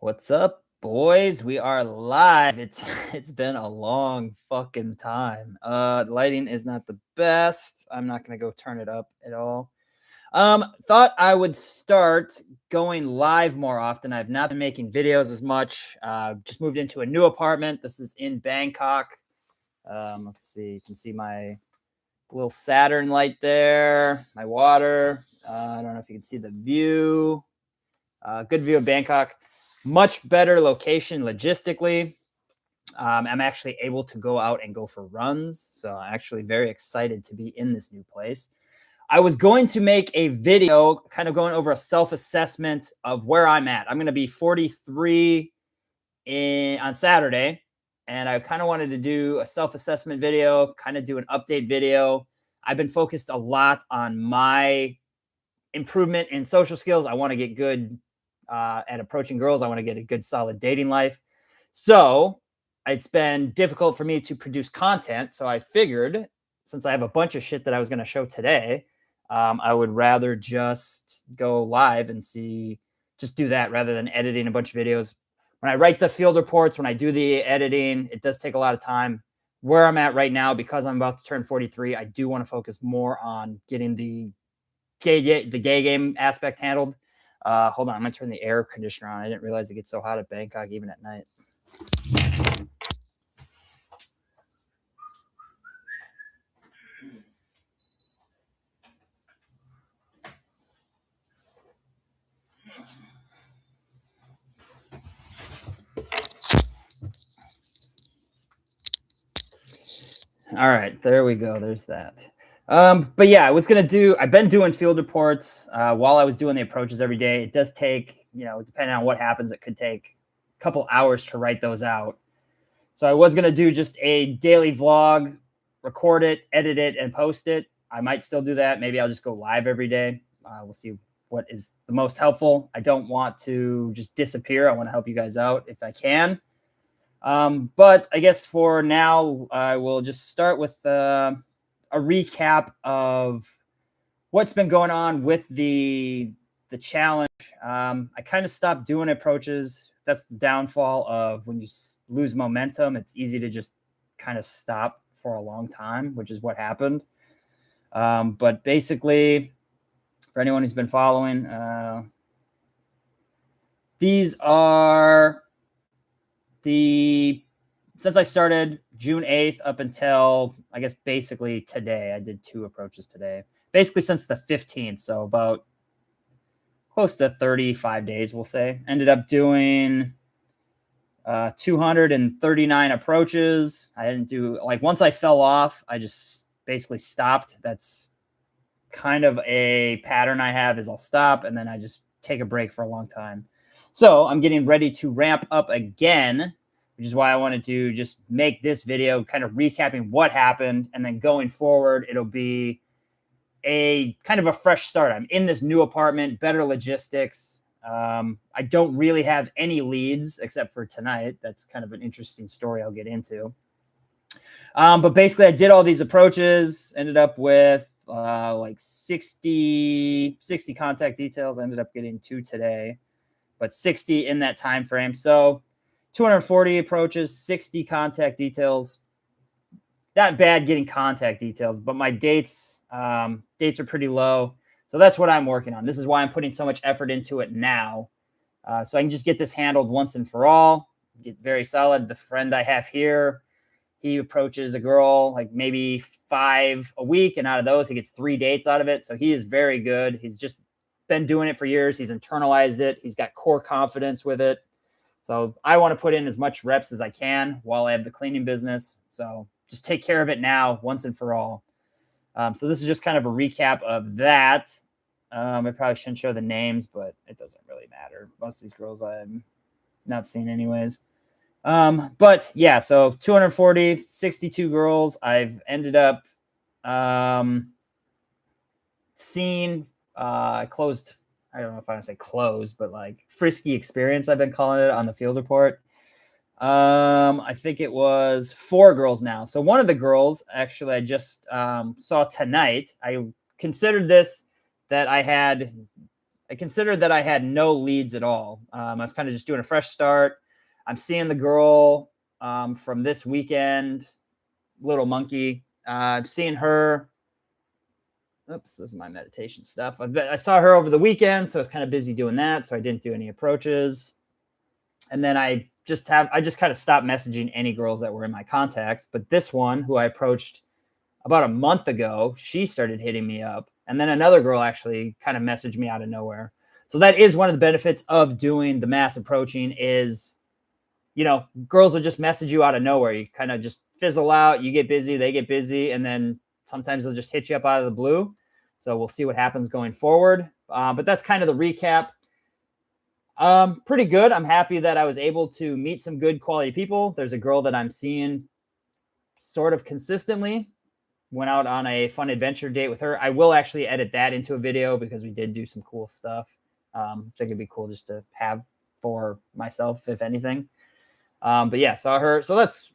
What's up, boys? We are live. It's been a long fucking time. Lighting is not the best. I'm not gonna go turn it up at all. Thought I would start going live more often. I've not been making videos as much. Just moved into a new apartment. This is in Bangkok. Let's see. You can see my little Saturn light there, my water. I don't know if you can see the view. Good view of Bangkok. Much better location logistically. I'm actually able to go out and go for runs. So I'm actually very excited to be in this new place. I was going to make a video kind of going over a self-assessment of where I'm at. I'm going to be 43 on Saturday. And I kind of wanted to do a self-assessment video, kind of do an update video. I've been focused a lot on my improvement in social skills. I want to get good at approaching girls. I want to get a good, solid dating life. So it's been difficult for me to produce content. So I figured, since I have a bunch of shit that I was going to show today, I would rather just go live and just do that rather than editing a bunch of videos. When I write the field reports, when I do the editing, it does take a lot of time. Where I'm at right now, because I'm about to turn 43, I do want to focus more on getting the gay game aspect handled. Hold on, I'm gonna turn the air conditioner on. I didn't realize it gets so hot at Bangkok even at night. All right, there we go. There's that. But yeah, I've been doing field reports while I was doing the approaches every day. It does take, depending on what happens, it could take a couple hours to write those out. So I was going to do just a daily vlog, record it, edit it, and post it. I might still do that. Maybe I'll just go live every day. We'll see what is the most helpful. I don't want to just disappear. I want to help you guys out if I can. But I guess for now, I will just start with a recap of what's been going on with the challenge. I kind of stopped doing approaches. That's the downfall of when you lose momentum. It's easy to just kind of stop for a long time, which is what happened. But basically, for anyone who's been following, these are since I started June 8th up until, I guess, basically today. I did 2 approaches today. Basically since the 15th, so about close to 35 days, we'll say. Ended up doing 239 approaches. I didn't do, once I fell off, I just basically stopped. That's kind of a pattern I have, is I'll stop and then I just take a break for a long time. So I'm getting ready to ramp up again, which is why I wanted to just make this video kind of recapping what happened. And then going forward, it'll be a kind of a fresh start. I'm in this new apartment, better logistics. I don't really have any leads except for tonight. That's kind of an interesting story I'll get into. But basically I did all these approaches, ended up with 60 contact details. I ended up getting 2 today, but 60 in that time frame. So 240 approaches, 60 contact details. Not bad getting contact details, but my dates are pretty low. So that's what I'm working on. This is why I'm putting so much effort into it now. So I can just get this handled once and for all, get very solid. The friend I have here, he approaches a girl like maybe 5 a week, and out of those, he gets 3 dates out of it. So he is very good. He's just been doing it for years. He's internalized it. He's got core confidence with it. So I want to put in as much reps as I can while I have the cleaning business. So just take care of it now once and for all. So this is just kind of a recap of that. I probably shouldn't show the names, but it doesn't really matter. Most of these girls I'm not seeing anyways. But yeah, so 240, 62 girls. I've ended up seeing, I closed, I don't know if I want to say closed, but frisky experience, I've been calling it on the field report. I think it was 4 girls now. So one of the girls, actually, I just saw tonight. I considered this that I had I considered that I had no leads at all. I was kind of just doing a fresh start. I'm seeing the girl from this weekend, Little Monkey. I'm seeing her. Oops, this is my meditation stuff. I saw her over the weekend, so I was kind of busy doing that, so I didn't do any approaches. And then I just kind of stopped messaging any girls that were in my contacts. But this one, who I approached about a month ago, she started hitting me up. And then another girl actually kind of messaged me out of nowhere. So that is one of the benefits of doing the mass approaching is, girls will just message you out of nowhere. You kind of just fizzle out, you get busy, they get busy, and then sometimes they'll just hit you up out of the blue. So we'll see what happens going forward. But that's kind of the recap. Pretty good. I'm happy that I was able to meet some good quality people. There's a girl that I'm seeing sort of consistently. Went out on a fun adventure date with her. I will actually edit that into a video because we did do some cool stuff. I think it'd be cool just to have for myself, if anything. But yeah, saw her. So that's,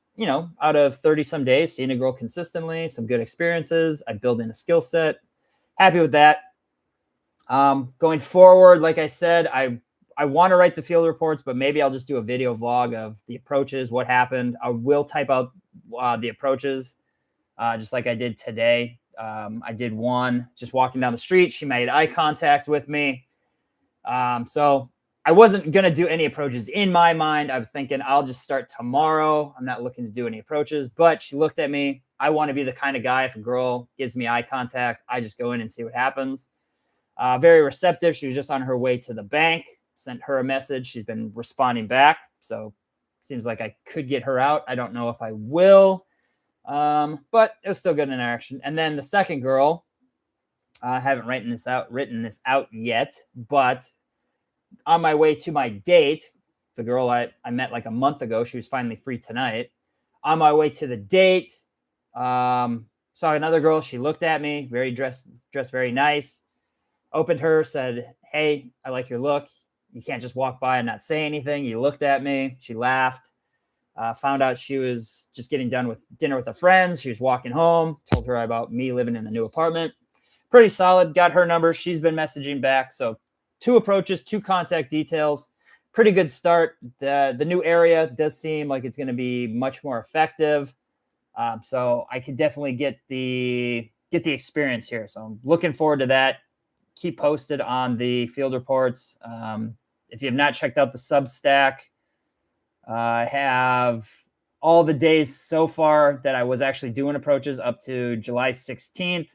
out of 30 some days, seeing a girl consistently, some good experiences. I build in a skill set. Happy with that. Going forward, like I said, I want to write the field reports, but maybe I'll just do a video vlog of the approaches, what happened. I will type out the approaches, just like I did today. I did one just walking down the street. She made eye contact with me. So I wasn't going to do any approaches in my mind. I was thinking I'll just start tomorrow. I'm not looking to do any approaches, but she looked at me. I want to be the kind of guy, if a girl gives me eye contact, I just go in and see what happens. Very receptive. She was just on her way to the bank. Sent her a message. She's been responding back. So seems like I could get her out. I don't know if I will, but it was still good interaction. And then the second girl, I haven't written this out yet, but on my way to my date, the girl I met like a month ago, she was finally free tonight. On my way to the date, saw another girl. She looked at me, dressed very nice. Opened her, said, "Hey, I like your look. You can't just walk by and not say anything." You looked at me. She laughed. Found out she was just getting done with dinner with her friends. She was walking home. Told her about me living in the new apartment. Pretty solid. Got her number. She's been messaging back. So 2 approaches, 2 contact details. Pretty good start. The new area does seem like it's going to be much more effective. So I could definitely get the experience here. So I'm looking forward to that. Keep posted on the field reports. If you have not checked out the Substack, I have all the days so far that I was actually doing approaches up to July 16th.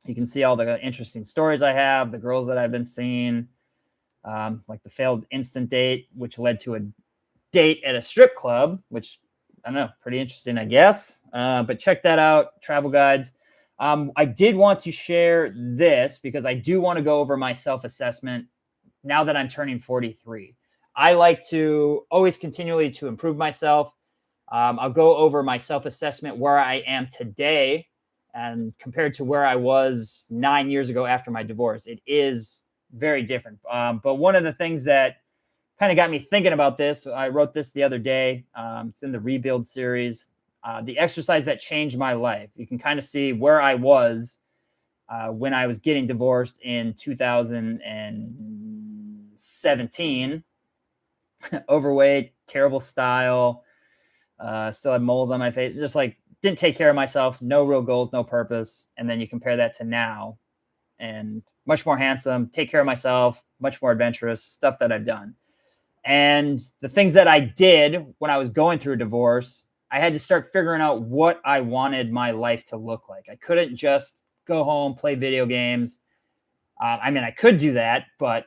You can see all the interesting stories I have, the girls that I've been seeing, like the failed instant date, which led to a date at a strip club, which I don't know, pretty interesting, I guess. But check that out, travel guides. I did want to share this because I do want to go over my self-assessment now that I'm turning 43. I like to always continually to improve myself. I'll go over my self-assessment where I am today and compared to where I was 9 years ago after my divorce. It is very different. But one of the things that kind of got me thinking about this, I wrote this the other day. It's in the Rebuild series. The exercise that changed my life. You can kind of see where I was when I was getting divorced in 2017. Overweight, terrible style, still had moles on my face, just like didn't take care of myself, no real goals, no purpose. And then you compare that to now and much more handsome, take care of myself, much more adventurous, stuff that I've done. And the things that I did when I was going through a divorce, I had to start figuring out what I wanted my life to look like. I couldn't just go home, play video games. I could do that, but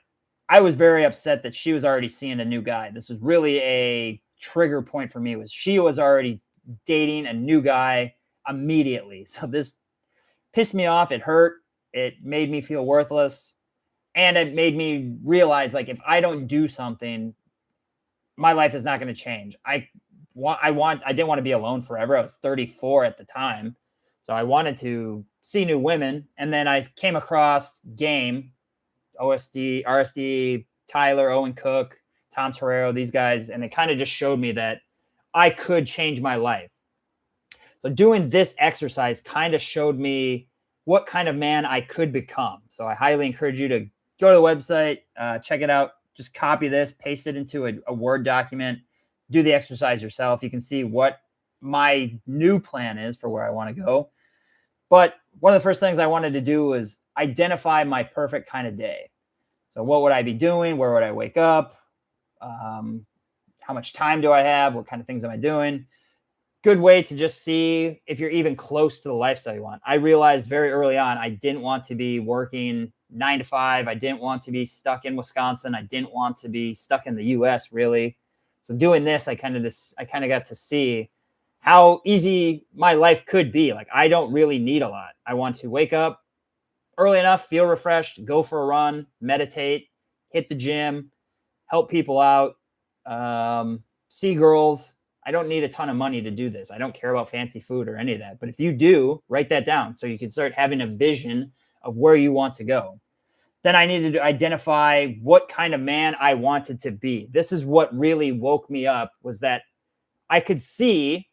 I was very upset that she was already seeing a new guy. This was really a trigger point for me. Was she was already dating a new guy immediately. So this pissed me off. It hurt. It made me feel worthless. And it made me realize, like, if I don't do something, my life is not going to change. I didn't want to be alone forever. I was 34 at the time. So I wanted to see new women. And then I came across Game, OSD, RSD, Tyler, Owen Cook, Tom Torero, these guys. And it kind of just showed me that I could change my life. So doing this exercise kind of showed me what kind of man I could become. So I highly encourage you to go to the website, check it out. Just copy this, paste it into a Word document, do the exercise yourself. You can see what my new plan is for where I want to go. But one of the first things I wanted to do was identify my perfect kind of day. So what would I be doing? Where would I wake up? How much time do I have? What kind of things am I doing? Good way to just see if you're even close to the lifestyle you want. I realized very early on, I didn't want to be working 9 to 5. I didn't want to be stuck in Wisconsin. I didn't want to be stuck in the US really. So doing this, I kind of got to see how easy my life could be. Like, I don't really need a lot. I want to wake up early enough, feel refreshed, go for a run, meditate, hit the gym, help people out, see girls. I don't need a ton of money to do this. I don't care about fancy food or any of that. But if you do, write that down so you can start having a vision of where you want to go. Then I needed to identify what kind of man I wanted to be. This is what really woke me up, was that I could see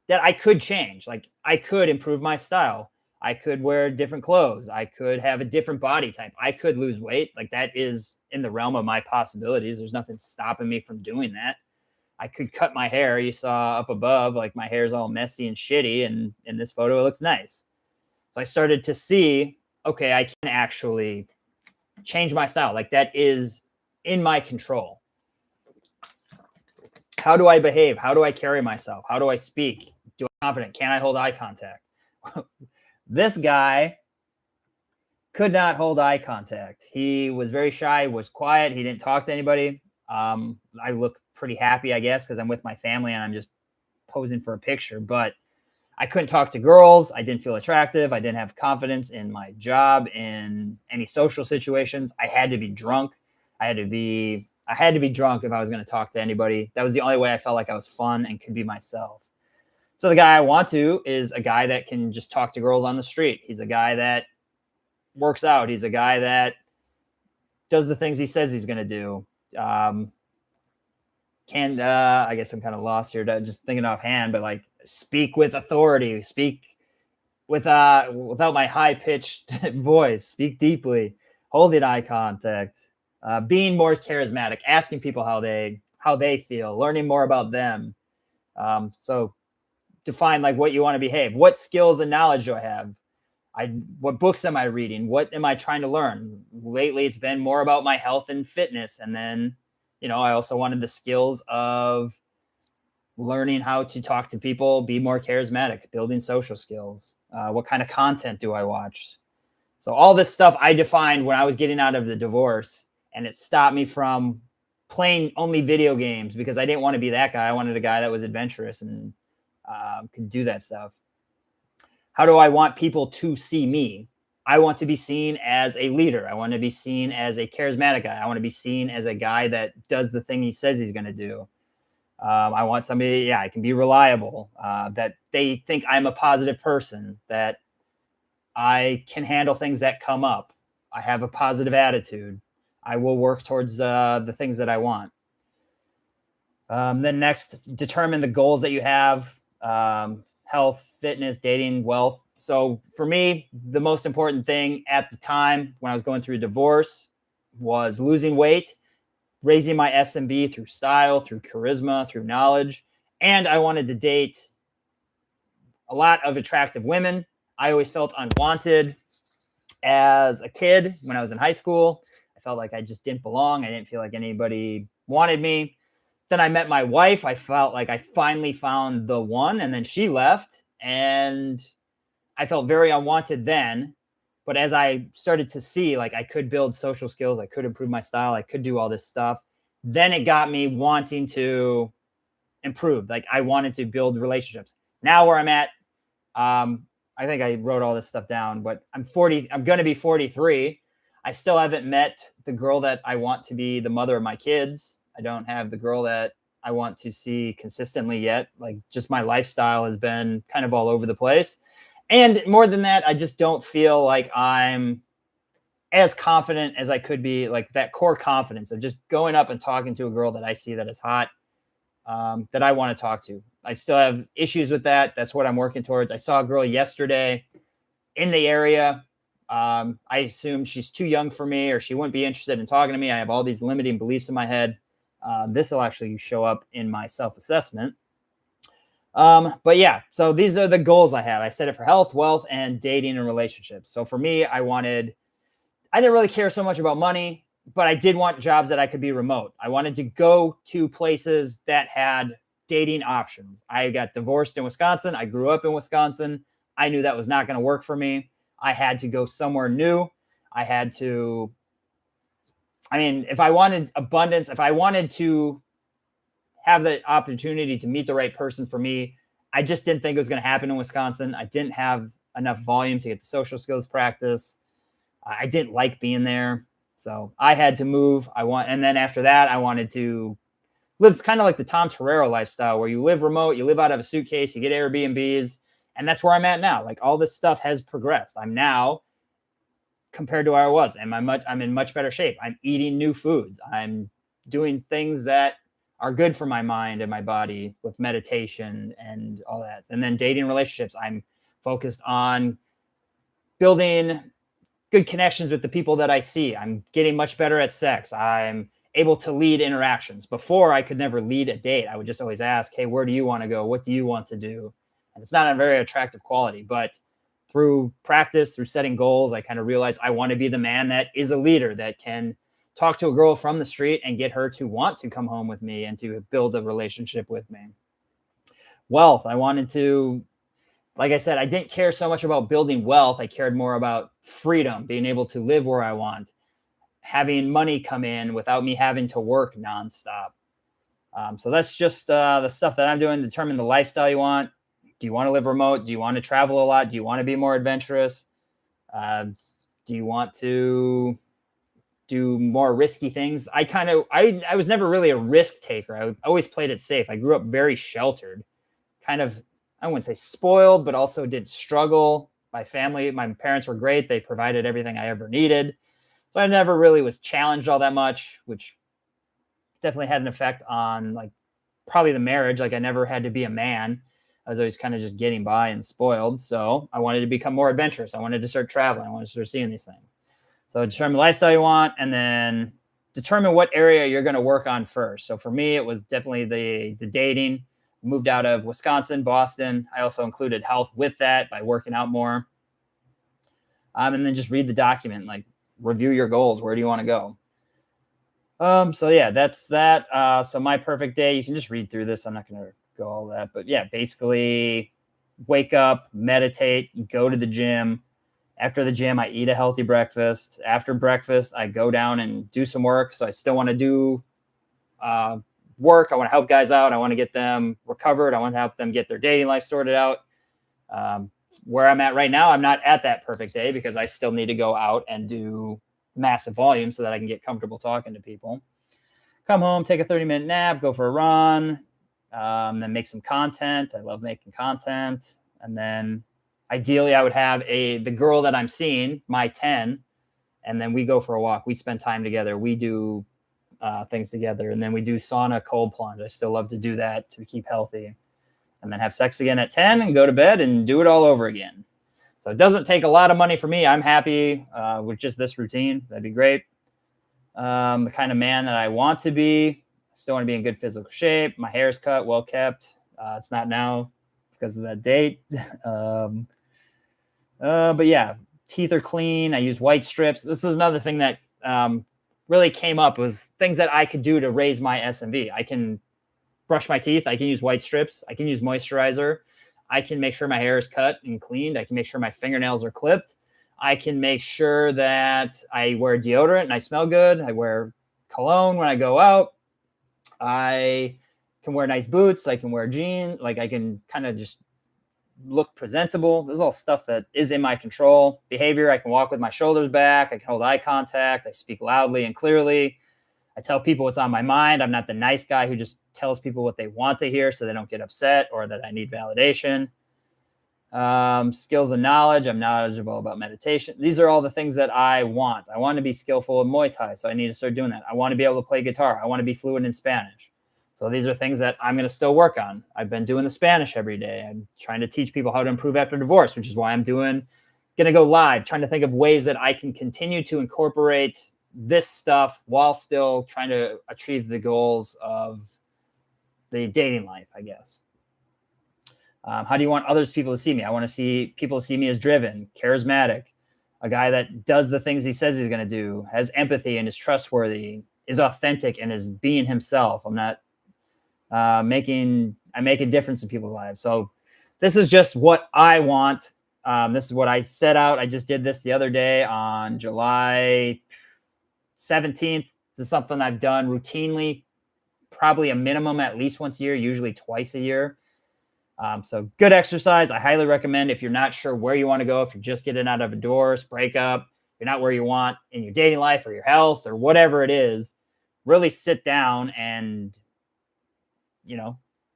that I could change. Like, I could improve my style. I could wear different clothes. I could have a different body type. I could lose weight. Like, that is in the realm of my possibilities. There's nothing stopping me from doing that. I could cut my hair. You saw up above, like, my hair is all messy and shitty. And in this photo, it looks nice. So I started to see, okay, I can actually change my style. Like, that is in my control. How do I behave? How do I carry myself? How do I speak? Do I confident? Can I hold eye contact? This guy could not hold eye contact. He was very shy, was quiet. He didn't talk to anybody. I look pretty happy, I guess, because I'm with my family and I'm just posing for a picture. But I couldn't talk to girls. I didn't feel attractive. I didn't have confidence in my job, in any social situations. I had to be drunk. I had to be drunk if I was going to talk to anybody. That was the only way I felt like I was fun and could be myself. So the guy I want to is a guy that can just talk to girls on the street. He's a guy that works out. He's a guy that does the things he says he's going to do. I guess I'm kind of lost here, just thinking offhand, but like, speak with authority, speak without my high-pitched voice, speak deeply, holding eye contact, being more charismatic, asking people how they feel, learning more about them. So define like what you want to behave. What skills and knowledge do I have? What books am I reading? What am I trying to learn? Lately, it's been more about my health and fitness. And then, I also wanted the skills of learning how to talk to people, be more charismatic, building social skills. What kind of content do I watch? So all this stuff I defined when I was getting out of the divorce, and it stopped me from playing only video games because I didn't want to be that guy. I wanted a guy that was adventurous and could do that stuff. How do I want people to see me? I want to be seen as a leader. I want to be seen as a charismatic guy. I want to be seen as a guy that does the thing he says he's going to do. I want somebody, I can be reliable, that they think I'm a positive person, that I can handle things that come up. I have a positive attitude. I will work towards the things that I want. Then next, determine the goals that you have, health, fitness, dating, wealth. So for me, the most important thing at the time when I was going through a divorce was losing weight, raising my SMV through style, through charisma, through knowledge. And I wanted to date a lot of attractive women. I always felt unwanted as a kid when I was in high school. I felt like I just didn't belong. I didn't feel like anybody wanted me. Then I met my wife. I felt like I finally found the one, and then she left. And I felt very unwanted then. But as I started to see, like, I could build social skills, I could improve my style, I could do all this stuff, then it got me wanting to improve. Like, I wanted to build relationships. Now where I'm at, I think I wrote all this stuff down, but I'm going to be 43. I still haven't met the girl that I want to be the mother of my kids. I don't have the girl that I want to see consistently yet. Like, just my lifestyle has been kind of all over the place. And more than that, I just don't feel like I'm as confident as I could be, like that core confidence of just going up and talking to a girl that I see that is hot, that I want to talk to. I still have issues with that. That's what I'm working towards. I saw a girl yesterday in the area. I assume she's too young for me, or she wouldn't be interested in talking to me. I have all these limiting beliefs in my head. This will actually show up in my self-assessment. But yeah, so these are the goals I have. I set it for health, wealth, and dating and relationships. So for me, I didn't really care so much about money, but I did want jobs that I could be remote. I wanted to go to places that had dating options. I got divorced in Wisconsin. I grew up in Wisconsin. I knew that was not going to work for me. I had to go somewhere new. I had to, I mean, if I wanted abundance, if I wanted to have the opportunity to meet the right person for me, I just didn't think it was going to happen in Wisconsin. I didn't have enough volume to get the social skills practice. I didn't like being there. So I had to move. And then after that, I wanted to live kind of like the Tom Torero lifestyle, where you live remote, you live out of a suitcase, you get Airbnbs. And that's where I'm at now. Like, all this stuff has progressed. I'm now, compared to where I was, and I'm in much better shape. I'm eating new foods. I'm doing things that are good for my mind and my body with meditation and all that. And then dating relationships, I'm focused on building good connections with the people that I see. I'm getting much better at sex. I'm able to lead interactions. Before, I could never lead a date. I would just always ask, hey, where do you want to go? What do you want to do? And it's not a very attractive quality, but through practice, through setting goals, I kind of realized I want to be the man that is a leader, that can talk to a girl from the street and get her to want to come home with me and to build a relationship with me. Wealth, I wanted to, like I said, I didn't care so much about building wealth. I cared more about freedom, being able to live where I want, having money come in without me having to work nonstop. So that's just the stuff that I'm doing. Determine the lifestyle you want. Do you want to live remote? Do you want to travel a lot? Do you want to be more adventurous? Do you want to do more risky things? I was never really a risk taker. I always played it safe. I grew up very sheltered, kind of, I wouldn't say spoiled, but also did struggle. My parents were great. They provided everything I ever needed. So I never really was challenged all that much, which definitely had an effect on, like, probably the marriage. Like, I never had to be a man. I was always kind of just getting by and spoiled. So I wanted to become more adventurous. I wanted to start traveling. I wanted to start seeing these things. So determine the lifestyle you want, and then determine what area you're going to work on first. So for me, it was definitely the dating. Moved out of Wisconsin, Boston. I also included health with that by working out more. And then just read the document, like, review your goals. Where do you want to go? So yeah, that's that. So my perfect day, you can just read through this. I'm not going to go all that, but yeah, basically wake up, meditate, go to the gym. After the gym, I eat a healthy breakfast. After breakfast, I go down and do some work. So I still want to do work. I want to help guys out. I want to get them recovered. I want to help them get their dating life sorted out. Where I'm at right now, I'm not at that perfect day because I still need to go out and do massive volume so that I can get comfortable talking to people. Come home, take a 30-minute nap, go for a run, then make some content. I love making content. And then ideally I would have the girl that I'm seeing, my 10, and then we go for a walk. We spend time together. We do things together. And then we do sauna, cold plunge. I still love to do that to keep healthy. And then have sex again at 10 and go to bed and do it all over again. So it doesn't take a lot of money for me. I'm happy with just this routine. That'd be great. The kind of man that I want to be. Still want to be in good physical shape. My hair's cut, well kept. It's not now because of that date. But yeah, teeth are clean. I use white strips. This is another thing that really came up, was things that I could do to raise my SMV. I can brush my teeth. I can use white strips. I can use moisturizer. I can make sure my hair is cut and cleaned. I can make sure my fingernails are clipped. I can make sure that I wear deodorant and I smell good. I wear cologne when I go out. I can wear nice boots. I can wear jeans. Like, I can kind of just look presentable. This is all stuff that is in my control. Behavior, I can walk with my shoulders back. I can hold eye contact. I speak loudly and clearly. I tell people what's on my mind. I'm not the nice guy who just tells people what they want to hear so they don't get upset or that I need validation. Skills and knowledge. I'm knowledgeable about meditation. These are all the things that I want. I want to be skillful in Muay Thai, so I need to start doing that. I want to be able to play guitar. I want to be fluent in Spanish. So these are things that I'm going to still work on. I've been doing the Spanish every day. I'm trying to teach people how to improve after divorce, which is why I'm doing going to go live, trying to think of ways that I can continue to incorporate this stuff while still trying to achieve the goals of the dating life, I guess. How do you want others people to see me? I want to see people see me as driven, charismatic, a guy that does the things he says he's going to do, has empathy and is trustworthy, is authentic and is being himself. I'm not I make a difference in people's lives. So this is just what I want. This is what I set out. I just did this the other day on July 17th. This is something I've done routinely, probably a minimum at least once a year, usually twice a year. So good exercise. I highly recommend if you're not sure where you want to go, if you're just getting out of a divorce, breakup, you're not where you want in your dating life or your health or whatever it is, really sit down and,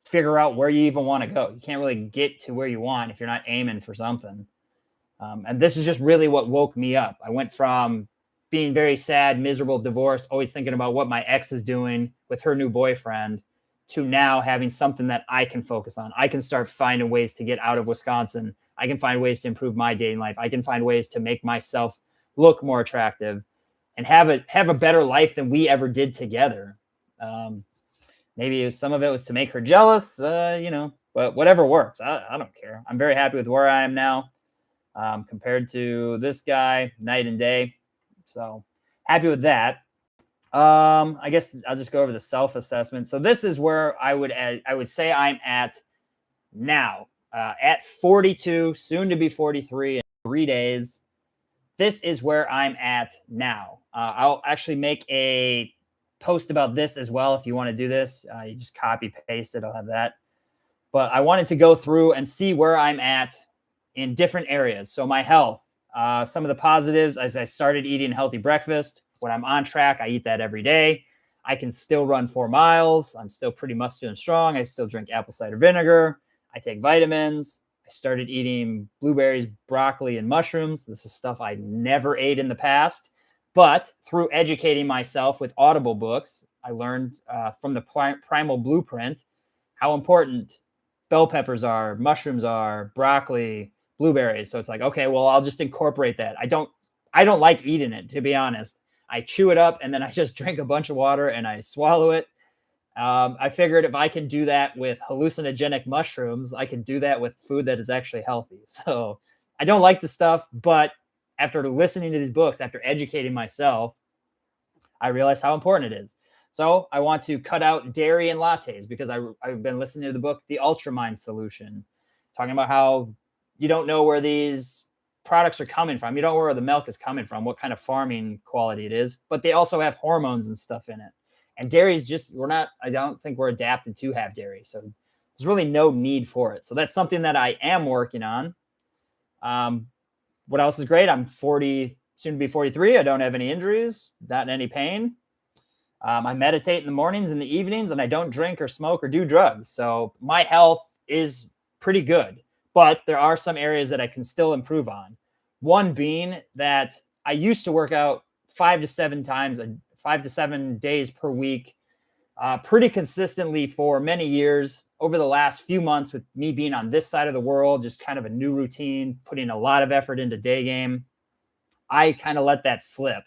figure out where you even want to go. You can't really get to where you want if you're not aiming for something. And this is just really what woke me up. I went from being very sad, miserable, divorced, always thinking about what my ex is doing with her new boyfriend, to now having something that I can focus on. I can start finding ways to get out of Wisconsin. I can find ways to improve my dating life. I can find ways to make myself look more attractive and have a better life than we ever did together. Maybe some of it was to make her jealous, but whatever works. I don't care. I'm very happy with where I am now compared to this guy, night and day. So happy with that. I guess I'll just go over the self-assessment. So this is where I would say I'm at now, at 42, soon to be 43 in 3 days. This is where I'm at now. I'll actually make a post about this as well. If you want to do this, you just copy paste it. I'll have that. But I wanted to go through and see where I'm at in different areas. So my health, some of the positives, as I started eating a healthy breakfast. When I'm on track, I eat that every day. I can still run 4 miles. I'm still pretty muscular and strong. I still drink apple cider vinegar. I take vitamins. I started eating blueberries, broccoli, and mushrooms. This is stuff I never ate in the past. But through educating myself with Audible books, I learned from the Primal Blueprint how important bell peppers are, mushrooms are, broccoli, blueberries. So it's like, okay, well, I'll just incorporate that. I don't like eating it, to be honest. I chew it up and then I just drink a bunch of water and I swallow it. I figured if I can do that with hallucinogenic mushrooms, I can do that with food that is actually healthy. So I don't like the stuff, but after listening to these books, after educating myself, I realized how important it is. So I want to cut out dairy and lattes because I've been listening to the book, The Ultramind Solution, talking about how you don't know where these products are coming from. You don't know where the milk is coming from, what kind of farming quality it is, but they also have hormones and stuff in it. And dairy is just, I don't think we're adapted to have dairy. So there's really no need for it. So that's something that I am working on. What else is great? I'm 40, soon to be 43. I don't have any injuries, not in any pain. I meditate in the mornings and the evenings, and I don't drink or smoke or do drugs. So my health is pretty good. But there are some areas that I can still improve on. One being that I used to work out 5 to 7 days per week, pretty consistently for many years. Over the last few months, with me being on this side of the world, just kind of a new routine, putting a lot of effort into day game, I kind of let that slip.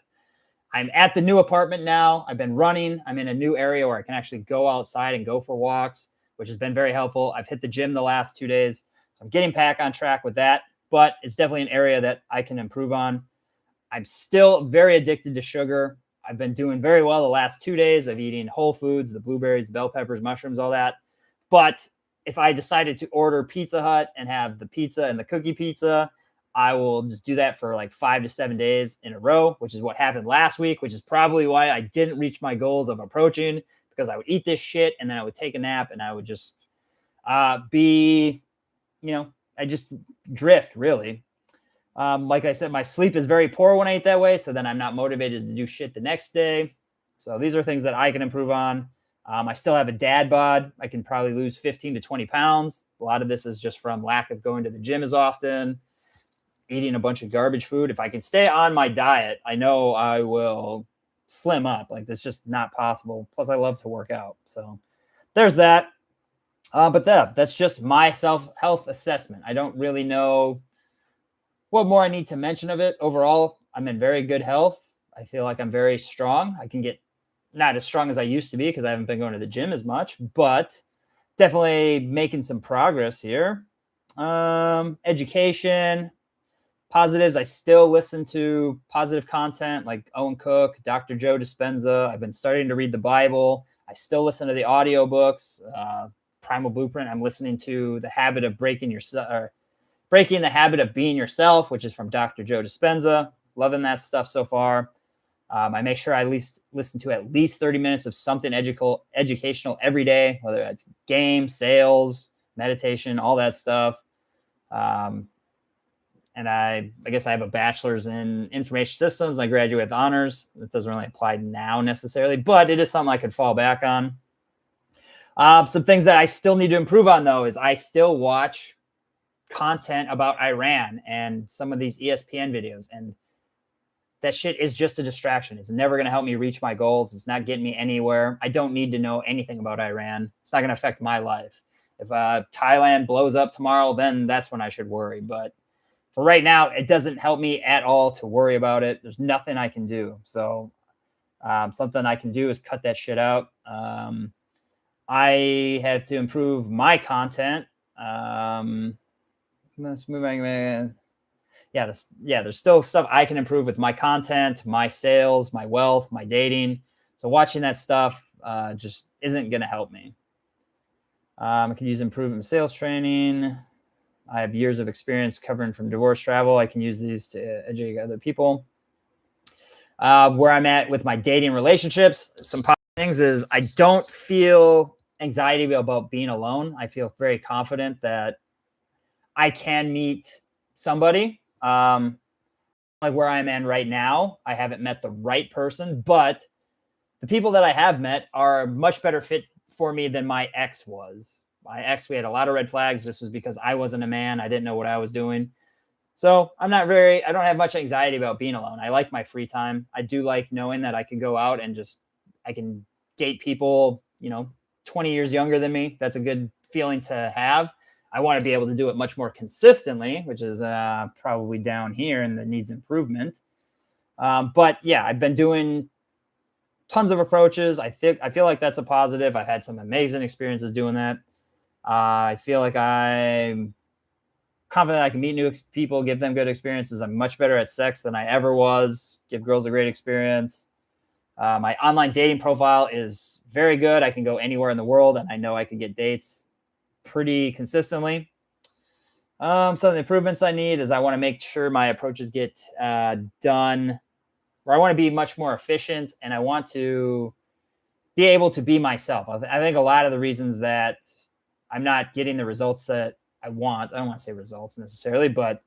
I'm at the new apartment now. I've been running. I'm in a new area where I can actually go outside and go for walks, which has been very helpful. I've hit the gym the last 2 days. So I'm getting back on track with that, but it's definitely an area that I can improve on. I'm still very addicted to sugar. I've been doing very well the last 2 days of eating whole foods, the blueberries, the bell peppers, mushrooms, all that. But if I decided to order Pizza Hut and have the pizza and the cookie pizza, I will just do that for like 5 to 7 days in a row, which is what happened last week, which is probably why I didn't reach my goals of approaching, because I would eat this shit and then I would take a nap and I would just I just drift, really. Like I said, my sleep is very poor when I eat that way. So then I'm not motivated to do shit the next day. So these are things that I can improve on. I still have a dad bod. I can probably lose 15 to 20 pounds. A lot of this is just from lack of going to the gym as often, eating a bunch of garbage food. If I can stay on my diet, I know I will slim up. Like, that's just not possible. Plus, I love to work out. So there's that. But that's just my self-health assessment. I don't really know what more I need to mention of it? Overall, I'm in very good health. I feel like I'm very strong. I can get not as strong as I used to be because I haven't been going to the gym as much, but definitely making some progress here. Education, positives. I still listen to positive content like Owen Cook, Dr. Joe Dispenza. I've been starting to read the Bible. I still listen to the audiobooks. Primal Blueprint. I'm listening to The Habit of Breaking the Habit of Being Yourself, which is from Dr. Joe Dispenza. Loving that stuff so far. I make sure I at least listen to at least 30 minutes of something educational every day, whether it's game, sales, meditation, all that stuff. And I guess I have a bachelor's in information systems. I graduated with honors. It doesn't really apply now necessarily, but it is something I could fall back on. Some things that I still need to improve on, though, is I still watch content about Iran and some of these ESPN videos. And that shit is just a distraction. It's never going to help me reach my goals. It's not getting me anywhere. I don't need to know anything about Iran. It's not going to affect my life. If Thailand blows up tomorrow, then that's when I should worry. But for right now, it doesn't help me at all to worry about it. There's nothing I can do. So something I can do is cut that shit out. I have to improve my content. There's still stuff I can improve with my content, my sales, my wealth, my dating. So watching that stuff just isn't going to help me. I can use improvement sales training. I have years of experience covering from divorce travel. I can use these to educate other people. Where I'm at with my dating relationships, some positive things is I don't feel anxiety about being alone. I feel very confident that I can meet somebody. Like where I'm at right now, I haven't met the right person, but the people that I have met are a much better fit for me than my ex was. My ex, we had a lot of red flags. This was because I wasn't a man. I didn't know what I was doing. So I don't have much anxiety about being alone. I like my free time. I do like knowing that I can go out and I can date people, 20 years younger than me. That's a good feeling to have. I want to be able to do it much more consistently, which is probably down here and that needs improvement. But yeah, I've been doing tons of approaches. I feel like that's a positive. I've had some amazing experiences doing that. I feel like I'm confident I can meet new people, give them good experiences. I'm much better at sex than I ever was. Give girls a great experience. My online dating profile is very good. I can go anywhere in the world, and I know I can get dates pretty consistently. Some of the improvements I need is I want to make sure my approaches get done, where I want to be much more efficient, and I want to be able to be myself. I think a lot of the reasons that I'm not getting the results that I want, I don't want to say results necessarily, but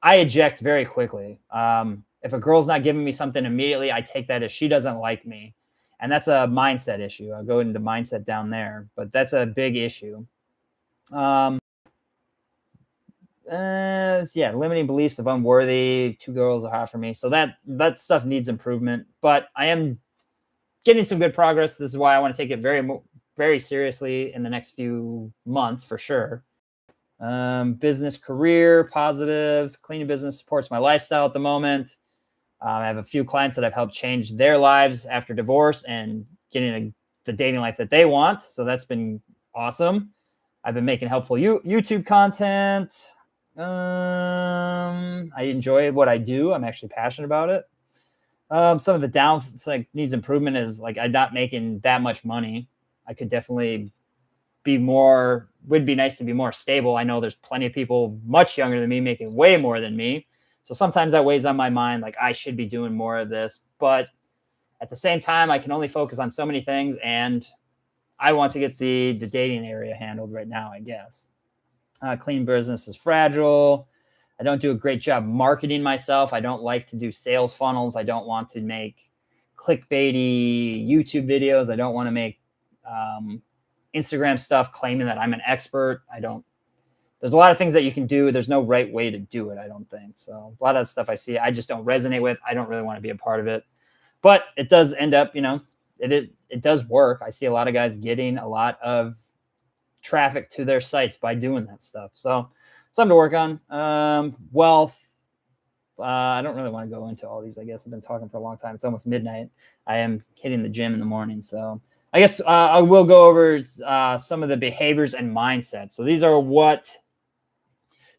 I eject very quickly. If a girl's not giving me something immediately, I take that as she doesn't like me. And that's a mindset issue. I'll go into mindset down there, but that's a big issue. Limiting beliefs of unworthy. 2 girls are hot for me. So that stuff needs improvement, but I am getting some good progress. This is why I want to take it very, very seriously in the next few months for sure. Business, career, positives. Cleaning business supports my lifestyle at the moment. I have a few clients that I've helped change their lives after divorce and getting the dating life that they want. So that's been awesome. I've been making helpful YouTube content. I enjoy what I do. I'm actually passionate about it. Some of the needs improvement is like I'm not making that much money. I could definitely would be nice to be more stable. I know there's plenty of people much younger than me making way more than me. So sometimes that weighs on my mind. Like I should be doing more of this, but at the same time, I can only focus on so many things. And I want to get the dating area handled right now, I guess. Clean business is fragile. I don't do a great job marketing myself. I don't like to do sales funnels. I don't want to make clickbaity YouTube videos. I don't want to make Instagram stuff claiming that I'm an expert. There's a lot of things that you can do. There's no right way to do it, I don't think. So a lot of stuff I see, I just don't resonate with. I don't really want to be a part of it. But it does end up, it does work. I see a lot of guys getting a lot of traffic to their sites by doing that stuff. So something to work on. Wealth. I don't really want to go into all these. I guess I've been talking for a long time. It's almost midnight. I am hitting the gym in the morning. So I guess I will go over some of the behaviors and mindsets. So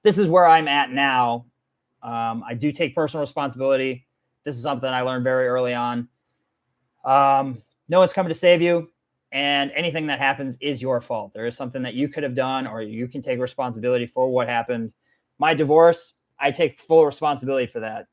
this is where I'm at now. I do take personal responsibility. This is something I learned very early on. No one's coming to save you, and anything that happens is your fault. There is something that you could have done, or you can take responsibility for what happened. My divorce, I take full responsibility for that.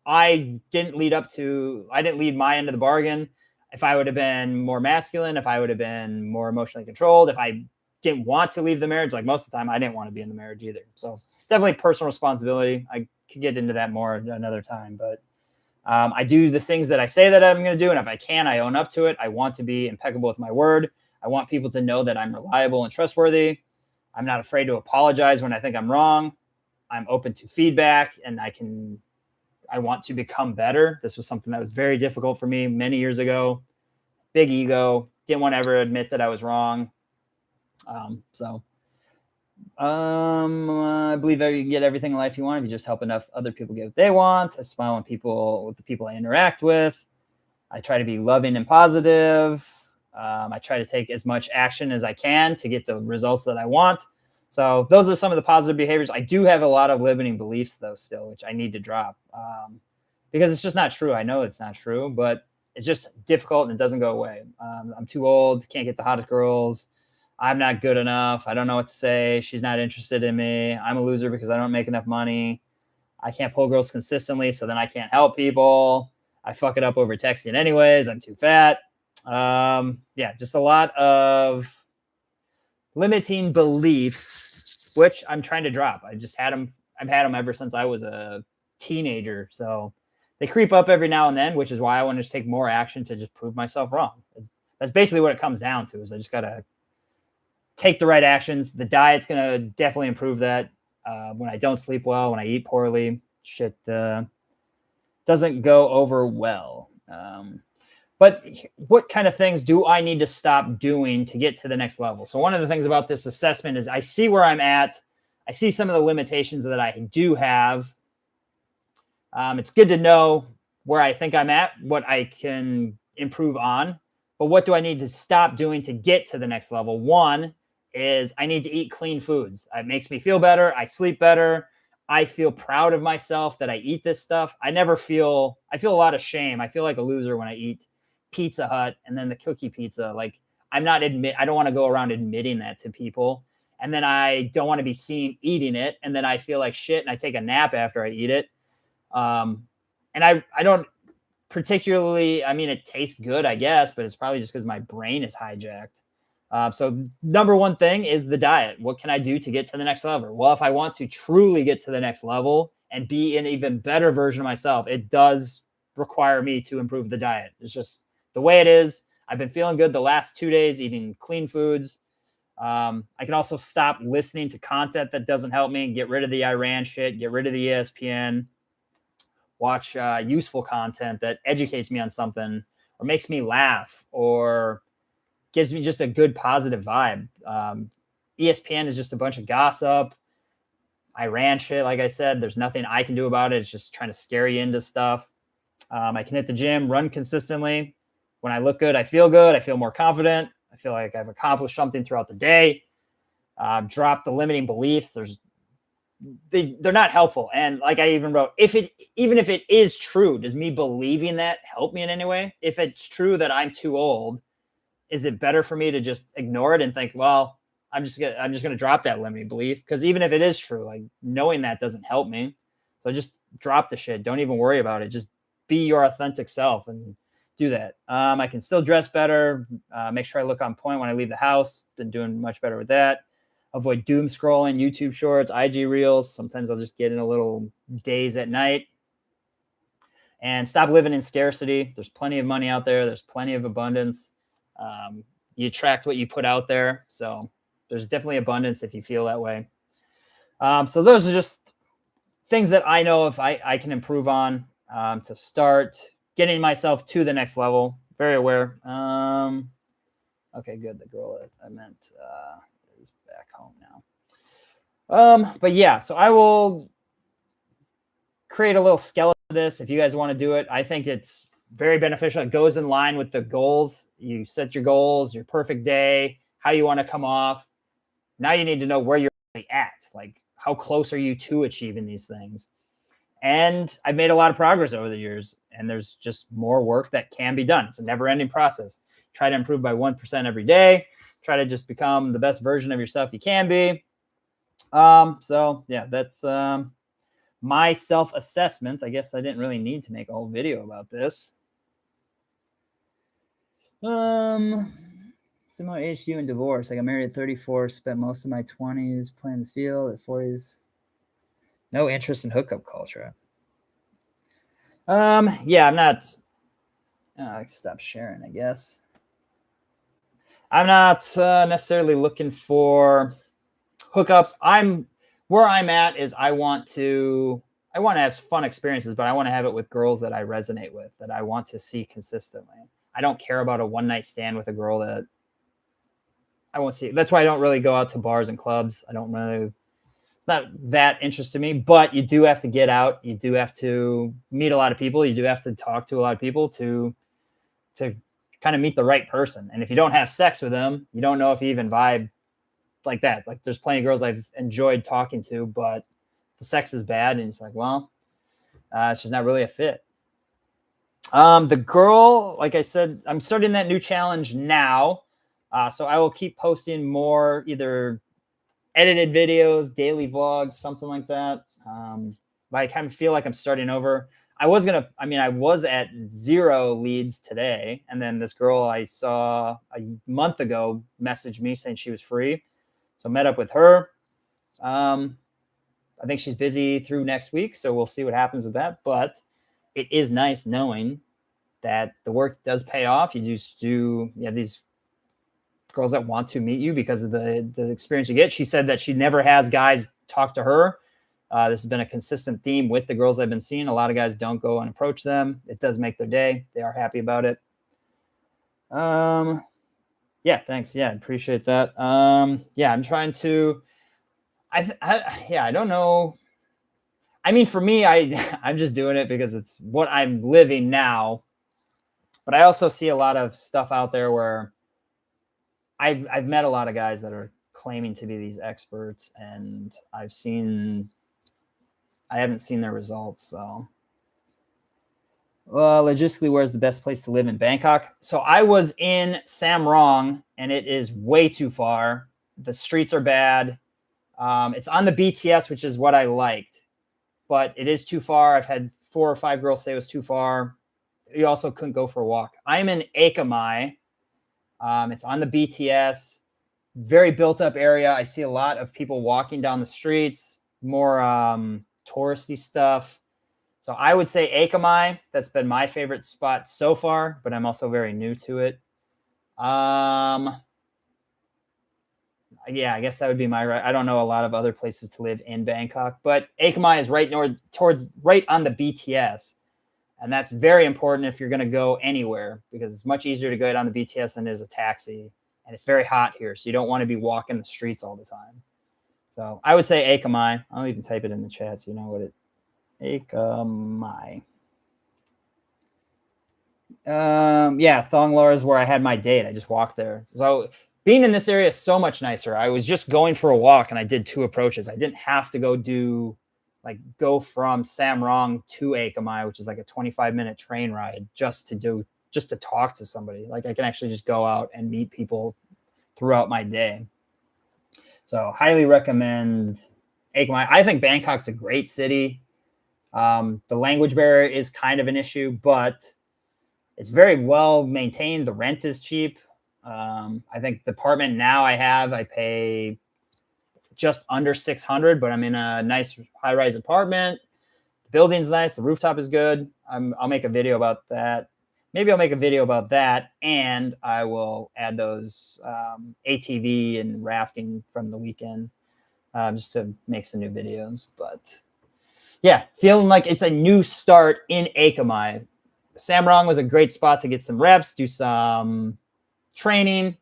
I didn't lead my end of the bargain. If I would have been more masculine, if I would have been more emotionally controlled, if I didn't want to leave the marriage, like most of the time, I didn't want to be in the marriage either. So definitely personal responsibility. I could get into that more another time, but I do the things that I say that I'm going to do. And if I can, I own up to it. I want to be impeccable with my word. I want people to know that I'm reliable and trustworthy. I'm not afraid to apologize when I think I'm wrong. I'm open to feedback, and I want to become better. This was something that was very difficult for me many years ago. Big ego. Didn't want to ever admit that I was wrong. I believe you can get everything in life you want if you just help enough other people get what they want. I smile with the people I interact with. I try to be loving and positive. I try to take as much action as I can to get the results that I want. So those are some of the positive behaviors. I do have a lot of limiting beliefs, though, still, which I need to drop because it's just not true. I know it's not true, but it's just difficult and it doesn't go away. I'm too old, can't get the hottest girls. I'm not good enough. I don't know what to say. She's not interested in me. I'm a loser because I don't make enough money. I can't pull girls consistently, so then I can't help people. I fuck it up over texting anyways. I'm too fat. Just a lot of limiting beliefs, which I'm trying to drop. I've had them ever since I was a teenager. So they creep up every now and then, which is why I want to take more action to just prove myself wrong. That's basically what it comes down to, is I just got to take the right actions. The diet's going to definitely improve that. When I don't sleep well, when I eat poorly, shit doesn't go over well. But what kind of things do I need to stop doing to get to the next level? So one of the things about this assessment is I see where I'm at. I see some of the limitations that I do have. It's good to know where I think I'm at, what I can improve on. But what do I need to stop doing to get to the next level? One is I need to eat clean foods. It makes me feel better. I sleep better. I feel proud of myself that I eat this stuff. I feel a lot of shame. I feel like a loser when I eat Pizza Hut and then the cookie pizza. Like I don't want to go around admitting that to people. And then I don't want to be seen eating it. And then I feel like shit and I take a nap after I eat it. And I don't particularly, it tastes good, I guess, but it's probably just because my brain is hijacked. So number one thing is the diet. What can I do to get to the next level? Well, if I want to truly get to the next level and be an even better version of myself, it does require me to improve the diet. It's just the way it is. I've been feeling good the last 2 days, eating clean foods. I can also stop listening to content that doesn't help me, get rid of the Iran shit, get rid of the ESPN, watch useful content that educates me on something or makes me laugh or gives me just a good positive vibe. ESPN is just a bunch of gossip. Iran shit, like I said, there's nothing I can do about it. It's just trying to scare you into stuff. I can hit the gym, run consistently. When I look good, I feel good. I feel more confident. I feel like I've accomplished something throughout the day. Drop the limiting beliefs. They're not helpful. And like I even wrote, even if it is true, does me believing that help me in any way? If it's true that I'm too old, is it better for me to just ignore it and think, well, I'm just gonna drop that limiting belief? Because even if it is true, like knowing that doesn't help me. So just drop the shit. Don't even worry about it. Just be your authentic self and do that. I can still dress better. Make sure I look on point when I leave the house. Been doing much better with that. Avoid doom scrolling, YouTube shorts, IG reels. Sometimes I'll just get in a little daze at night. And stop living in scarcity. There's plenty of money out there. There's plenty of abundance. You attract what you put out there. So there's definitely abundance if you feel that way. So those are just things that I know if I can improve on to start getting myself to the next level. Very aware. Okay, good. The girl that I meant is back home now. But yeah, so I will create a little skeleton of this if you guys want to do it. I think it's very beneficial. It goes in line with the goals. You set your goals, your perfect day, how you want to come off. Now you need to know where you're at. Like, how close are you to achieving these things? And I've made a lot of progress over the years, and there's just more work that can be done. It's a never-ending process. Try to improve by 1% every day. Try to just become the best version of yourself you can be. So yeah, that's my self-assessment. I guess I didn't really need to make a whole video about this. Similar age to you and divorce. I got married at 34, spent most of my 20s playing the field. At 40s, no interest in hookup culture. Yeah, I'm not. Stop sharing, I guess. I'm not necessarily looking for hookups. Where I'm at is I want to have fun experiences, but I want to have it with girls that I resonate with, that I want to see consistently. I don't care about a one-night stand with a girl that I won't see. That's why I don't really go out to bars and clubs. It's not that interesting to me, but you do have to get out. You do have to meet a lot of people. You do have to talk to a lot of people to kind of meet the right person. And if you don't have sex with them, you don't know if you even vibe like that. Like, there's plenty of girls I've enjoyed talking to, but the sex is bad. And it's like, well, it's just not really a fit. The girl, like I said, I'm starting that new challenge now. So I will keep posting more, either edited videos, daily vlogs, something like that. But I kind of feel like I'm starting over. I was at 0 leads today. And then this girl I saw a month ago messaged me saying she was free. So met up with her. I think she's busy through next week, so we'll see what happens with that. But it is nice knowing that the work does pay off. You have these girls that want to meet you because of the experience you get. She said that she never has guys talk to her. This has been a consistent theme with the girls I've been seeing. A lot of guys don't go and approach them. It does make their day. They are happy about it. Yeah, thanks. Yeah, appreciate that. Yeah, I'm trying to. I don't know. I mean, for me, I'm just doing it because it's what I'm living now. But I also see a lot of stuff out there where I've met a lot of guys that are claiming to be these experts, and I haven't seen their results. So, logistically, where's the best place to live in Bangkok? So I was in Samrong, and it is way too far. The streets are bad. It's on the BTS, which is what I liked, but it is too far. I've had 4 or 5 girls say it was too far. You also couldn't go for a walk. I'm in Ekka Mai. It's on the BTS, very built up area. I see a lot of people walking down the streets, more touristy stuff. So I would say Ekka Mai. That's been my favorite spot so far, but I'm also very new to it. Yeah, I guess that would be I don't know a lot of other places to live in Bangkok, but Ekka Mai is right on the BTS. And that's very important if you're going to go anywhere, because it's much easier to get on the BTS than it is a taxi. And it's very hot here, so you don't want to be walking the streets all the time. So I would say Ekka Mai. I'll even type it in the chat so you know what it is. Ekka Mai. Yeah, Thong Lor is where I had my date. I just walked there. So being in this area is so much nicer. I was just going for a walk, and I did 2 approaches. I didn't have to go from Samrong to Ekka Mai, which is like a 25-minute train ride just to talk to somebody. Like, I can actually just go out and meet people throughout my day. So highly recommend Ekka Mai. I think Bangkok's a great city. The language barrier is kind of an issue, but it's very well maintained. The rent is cheap. I think the apartment now I pay just under 600, but I'm in a nice high-rise apartment. The building's nice. The rooftop is good. I'll make a video about that. Maybe I'll make a video about that, and I will add those ATV and rafting from the weekend just to make some new videos. But yeah, feeling like it's a new start in Ekka Mai. Samrong was a great spot to get some reps, do some training.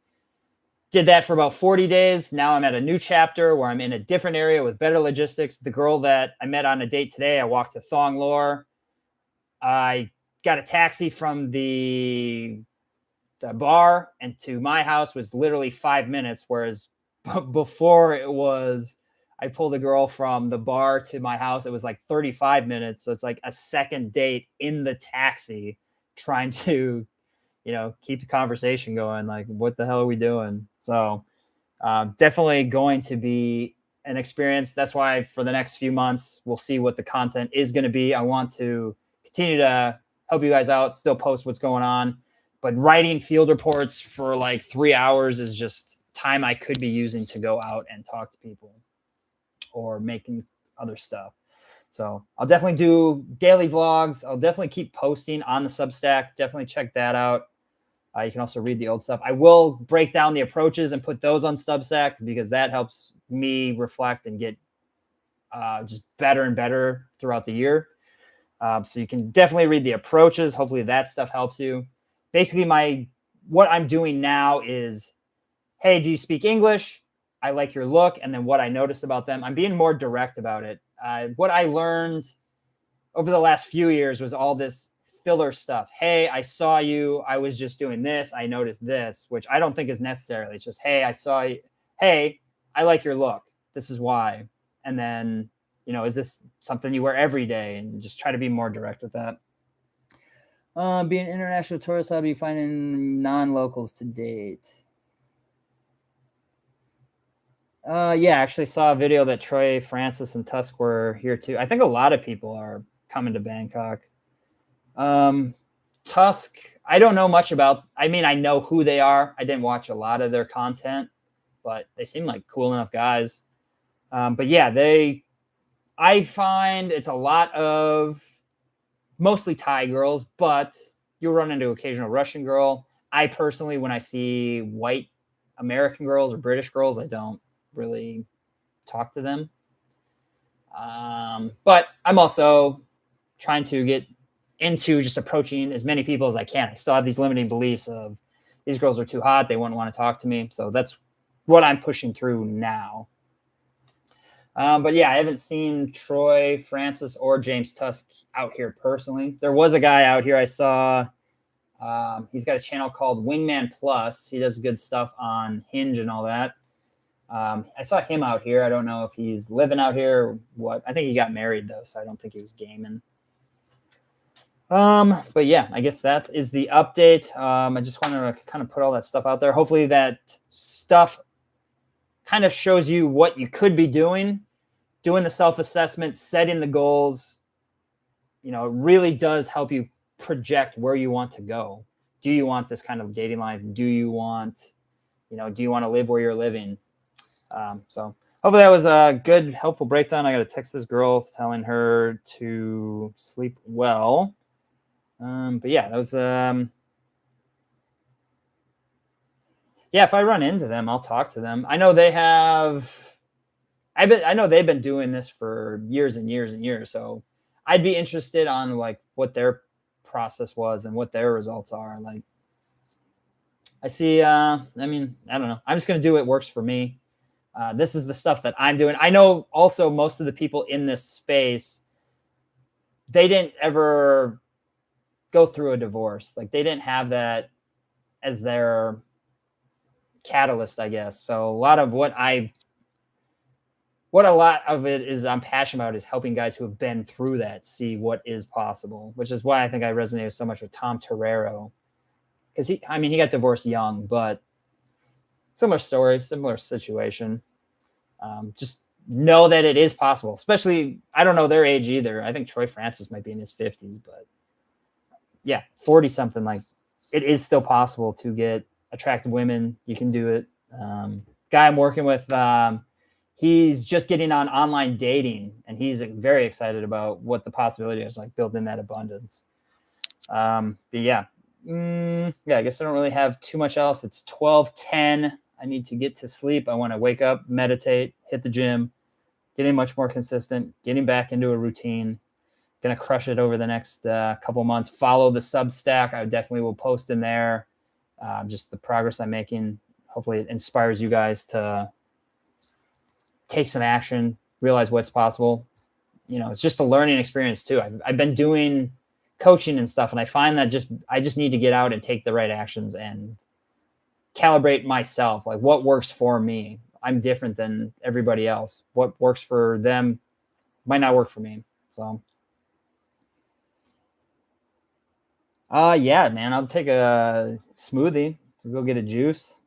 Did that for about 40 days. Now I'm at a new chapter where I'm in a different area with better logistics. The girl that I met on a date today, I walked to Thonglore. I got a taxi from the bar and to my house was literally 5 minutes, whereas before it was I pulled a girl from the bar to my house. It was like 35 minutes. So it's like a second date in the taxi trying to, keep the conversation going. Like, what the hell are we doing? So definitely going to be an experience. That's why for the next few months, we'll see what the content is going to be. I want to continue to help you guys out, still post what's going on. But writing field reports for like 3 hours is just time I could be using to go out and talk to people or making other stuff. So I'll definitely do daily vlogs. I'll definitely keep posting on the Substack. Definitely check that out. You can also read the old stuff. I will break down the approaches and put those on Substack because that helps me reflect and get just better and better throughout the year. So you can definitely read the approaches. Hopefully that stuff helps you. Basically, what I'm doing now is, hey, do you speak English? I like your look. And then what I noticed about them, I'm being more direct about it. What I learned over the last few years was all this filler stuff. Hey, I saw you. I was just doing this. I noticed this, which I don't think is necessarily. It's just, hey, I saw you. Hey, I like your look. This is why. And then, is this something you wear every day? And just try to be more direct with that. Being an international tourist, how do you finding non-locals to date? Yeah, I actually saw a video that Troy, Francis, and Tusk were here too. I think a lot of people are coming to Bangkok. Tusk, I don't know much about. I mean, I know who they are. I didn't watch a lot of their content, but they seem like cool enough guys. But yeah, I find it's a lot of mostly Thai girls, but you'll run into occasional Russian girl. I personally, when I see white American girls or British girls, I don't really talk to them. But I'm also trying to get into just approaching as many people as I can. I still have these limiting beliefs of these girls are too hot. They wouldn't want to talk to me. So that's what I'm pushing through now. But yeah, I haven't seen Troy, Francis, or James Tusk out here personally. There was a guy out here I saw. He's got a channel called Wingman Plus. He does good stuff on Hinge and all that. I saw him out here. I don't know if he's living out here or what. I think he got married though, so I don't think he was gaming. But yeah, I guess that is the update. I just wanted to kind of put all that stuff out there. Hopefully that stuff kind of shows you what you could be doing the self-assessment, setting the goals. It really does help you project where you want to go. Do you want this kind of dating life? Do you want to live where you're living? So hopefully that was a good, helpful breakdown. I got to text this girl telling her to sleep well. But yeah, that was, if I run into them, I'll talk to them. I know I know they've been doing this for years and years and years. So I'd be interested on like what their process was and what their results are. Like I see, I don't know. I'm just going to do what works for me. This is the stuff that I'm doing. I know also most of the people in this space, they didn't ever go through a divorce. Like they didn't have that as their catalyst, I guess. So a lot of I'm passionate about is helping guys who have been through that see what is possible, which is why I think I resonated so much with Tom Torero. Because he got divorced young, but similar story, similar situation. Just know that it is possible, especially, I don't know their age either. I think Troy Francis might be in his 50s, but yeah, 40 something, like it is still possible to get attractive women. You can do it. Guy I'm working with, he's just getting on online dating and he's very excited about what the possibility is, like building that abundance. But yeah. I guess I don't really have too much else. It's 12:10. I need to get to sleep. I want to wake up, meditate, hit the gym, getting much more consistent, getting back into a routine. Going to crush it over the next couple months. Follow the Substack. I definitely will post in there just the progress I'm making. hopefully it inspires you guys to take some action, realize what's possible. It's just a learning experience too. I've been doing coaching and stuff, and I find that I just need to get out and take the right actions and calibrate myself. Like, what works for me? I'm different than everybody else. What works for them might not work for me. So, yeah, man, I'll take a smoothie to go get a juice.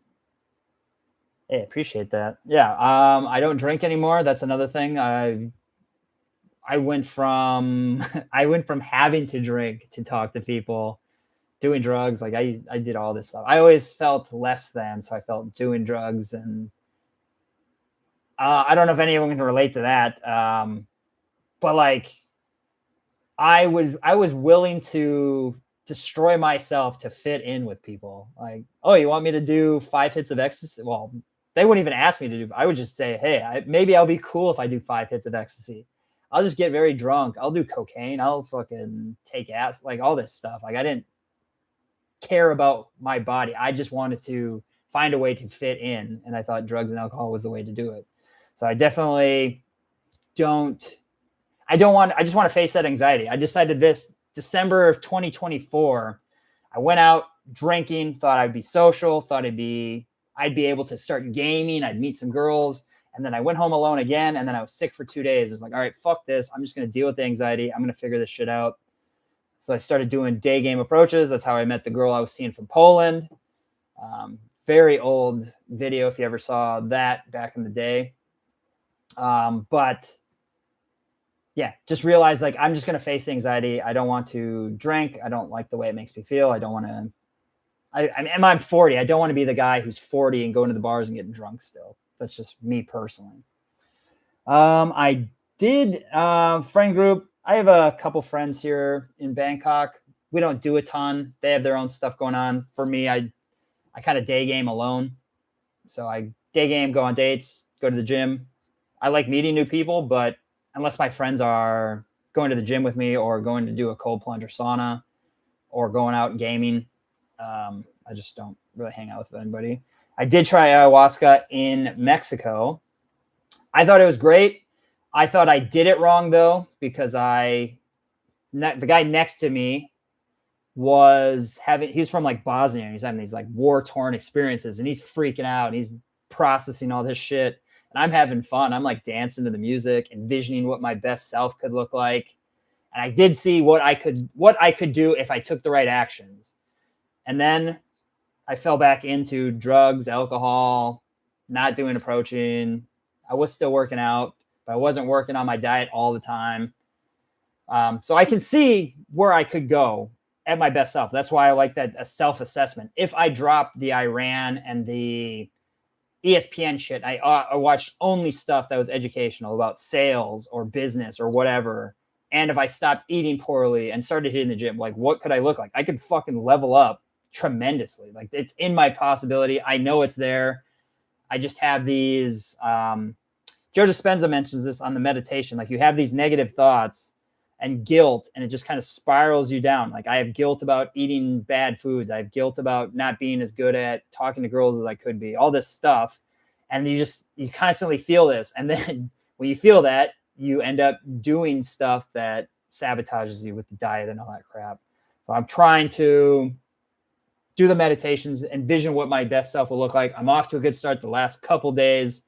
Hey, appreciate that. Yeah, I don't drink anymore. That's another thing. I went from I went from having to drink to talk to people, doing drugs. Like I did all this stuff. I always felt less than, so I felt doing drugs, and I don't know if anyone can relate to that. But like I was willing to destroy myself to fit in with people. Like, oh, you want me to do 5 hits of ecstasy? Well, they wouldn't even ask me to do. I would just say, hey, maybe I'll be cool if I do 5 hits of ecstasy. I'll just get very drunk. I'll do cocaine. I'll fucking take ass, like all this stuff. Like I didn't care about my body. I just wanted to find a way to fit in. And I thought drugs and alcohol was the way to do it. So I definitely I just want to face that anxiety. I decided this December of 2024, I went out drinking, thought I'd be social, thought I'd be able to start gaming. I'd meet some girls. And then I went home alone again. And then I was sick for 2 days. It's like, all right, fuck this. I'm just going to deal with the anxiety. I'm going to figure this shit out. So I started doing day game approaches. That's how I met the girl I was seeing from Poland. Very old video, if you ever saw that back in the day. But yeah, just realized like I'm just going to face the anxiety. I don't want to drink. I don't like the way it makes me feel. I don't want to. I'm 40. I don't want to be the guy who's 40 and going to the bars and getting drunk still. That's just me personally. I did friend group. I have a couple friends here in Bangkok. We don't do a ton. They have their own stuff going on. For me, I kind of day game alone. So I day game, go on dates, go to the gym. I like meeting new people, but unless my friends are going to the gym with me or going to do a cold plunge or sauna or going out gaming, I just don't really hang out with anybody. I did try ayahuasca in Mexico. I thought it was great. I thought I did it wrong though, because the guy next to me he's from like Bosnia. And he's having these like war-torn experiences and he's freaking out and he's processing all this shit. And I'm having fun. I'm like dancing to the music, envisioning what my best self could look like. And I did see what I could do if I took the right actions. And then I fell back into drugs, alcohol, not doing approaching. I was still working out, but I wasn't working on my diet all the time. So I can see where I could go at my best self. That's why I like that a self-assessment. If I drop the Iran and the ESPN shit, I watched only stuff that was educational about sales or business or whatever. And if I stopped eating poorly and started hitting the gym, like what could I look like? I could fucking level up tremendously. Like it's in my possibility. I know it's there. I just have these Joe Dispenza mentions this on the meditation. Like you have these negative thoughts and guilt, and it just kind of spirals you down. Like I have guilt about eating bad foods. I have guilt about not being as good at talking to girls as I could be, all this stuff. And you constantly feel this. And then when you feel that, you end up doing stuff that sabotages you with the diet and all that crap. So I'm trying to do the meditations, envision what my best self will look like. I'm off to a good start the last couple days.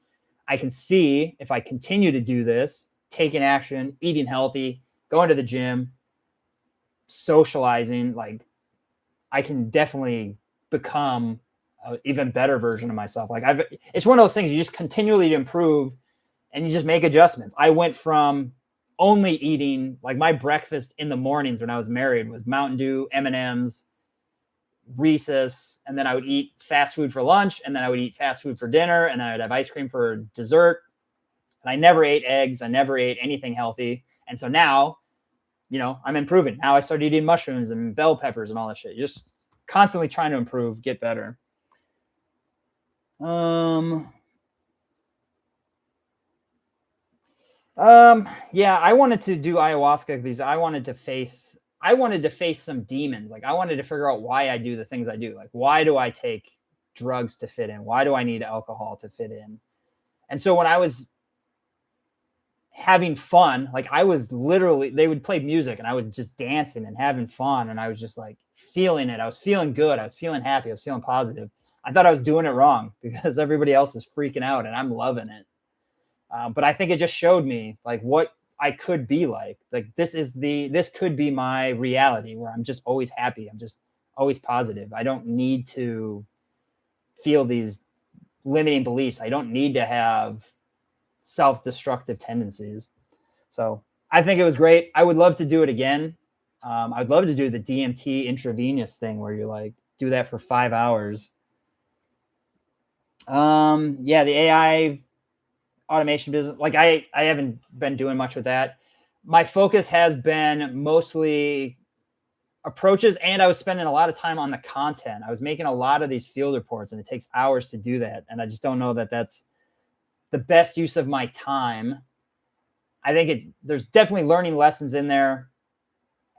I can see if I continue to do this, taking action, eating healthy, going to the gym, socializing, like I can definitely become an even better version of myself. Like it's one of those things you just continually improve and you just make adjustments. I went from only eating like my breakfast in the mornings when I was married was Mountain Dew, M&Ms, Reese's, and then I would eat fast food for lunch, and then I would eat fast food for dinner, and then I would have ice cream for dessert. And I never ate eggs. I never ate anything healthy. And so now, I'm improving. Now I started eating mushrooms and bell peppers and all that shit. Just constantly trying to improve, get better. Yeah, I wanted to do ayahuasca because I wanted to face some demons. Like I wanted to figure out why I do the things I do. Like, why do I take drugs to fit in? Why do I need alcohol to fit in? And so when I was having fun, like I was literally, they would play music and I was just dancing and having fun. And I was just like feeling it. I was feeling good. I was feeling happy. I was feeling positive. I thought I was doing it wrong because everybody else is freaking out and I'm loving it. But I think it just showed me like what I could be like. Like this could be my reality where I'm just always happy. I'm just always positive. I don't need to feel these limiting beliefs. I don't need to have self-destructive tendencies. So I think it was great. I would love to do it again. I'd love to do the DMT intravenous thing where you like do that for 5 hours. Yeah, the AI automation business, like I haven't been doing much with that. My focus has been mostly approaches, and I was spending a lot of time on the content. I was making a lot of these field reports, and it takes hours to do that. And I just don't know that that's the best use of my time. I think there's definitely learning lessons in there,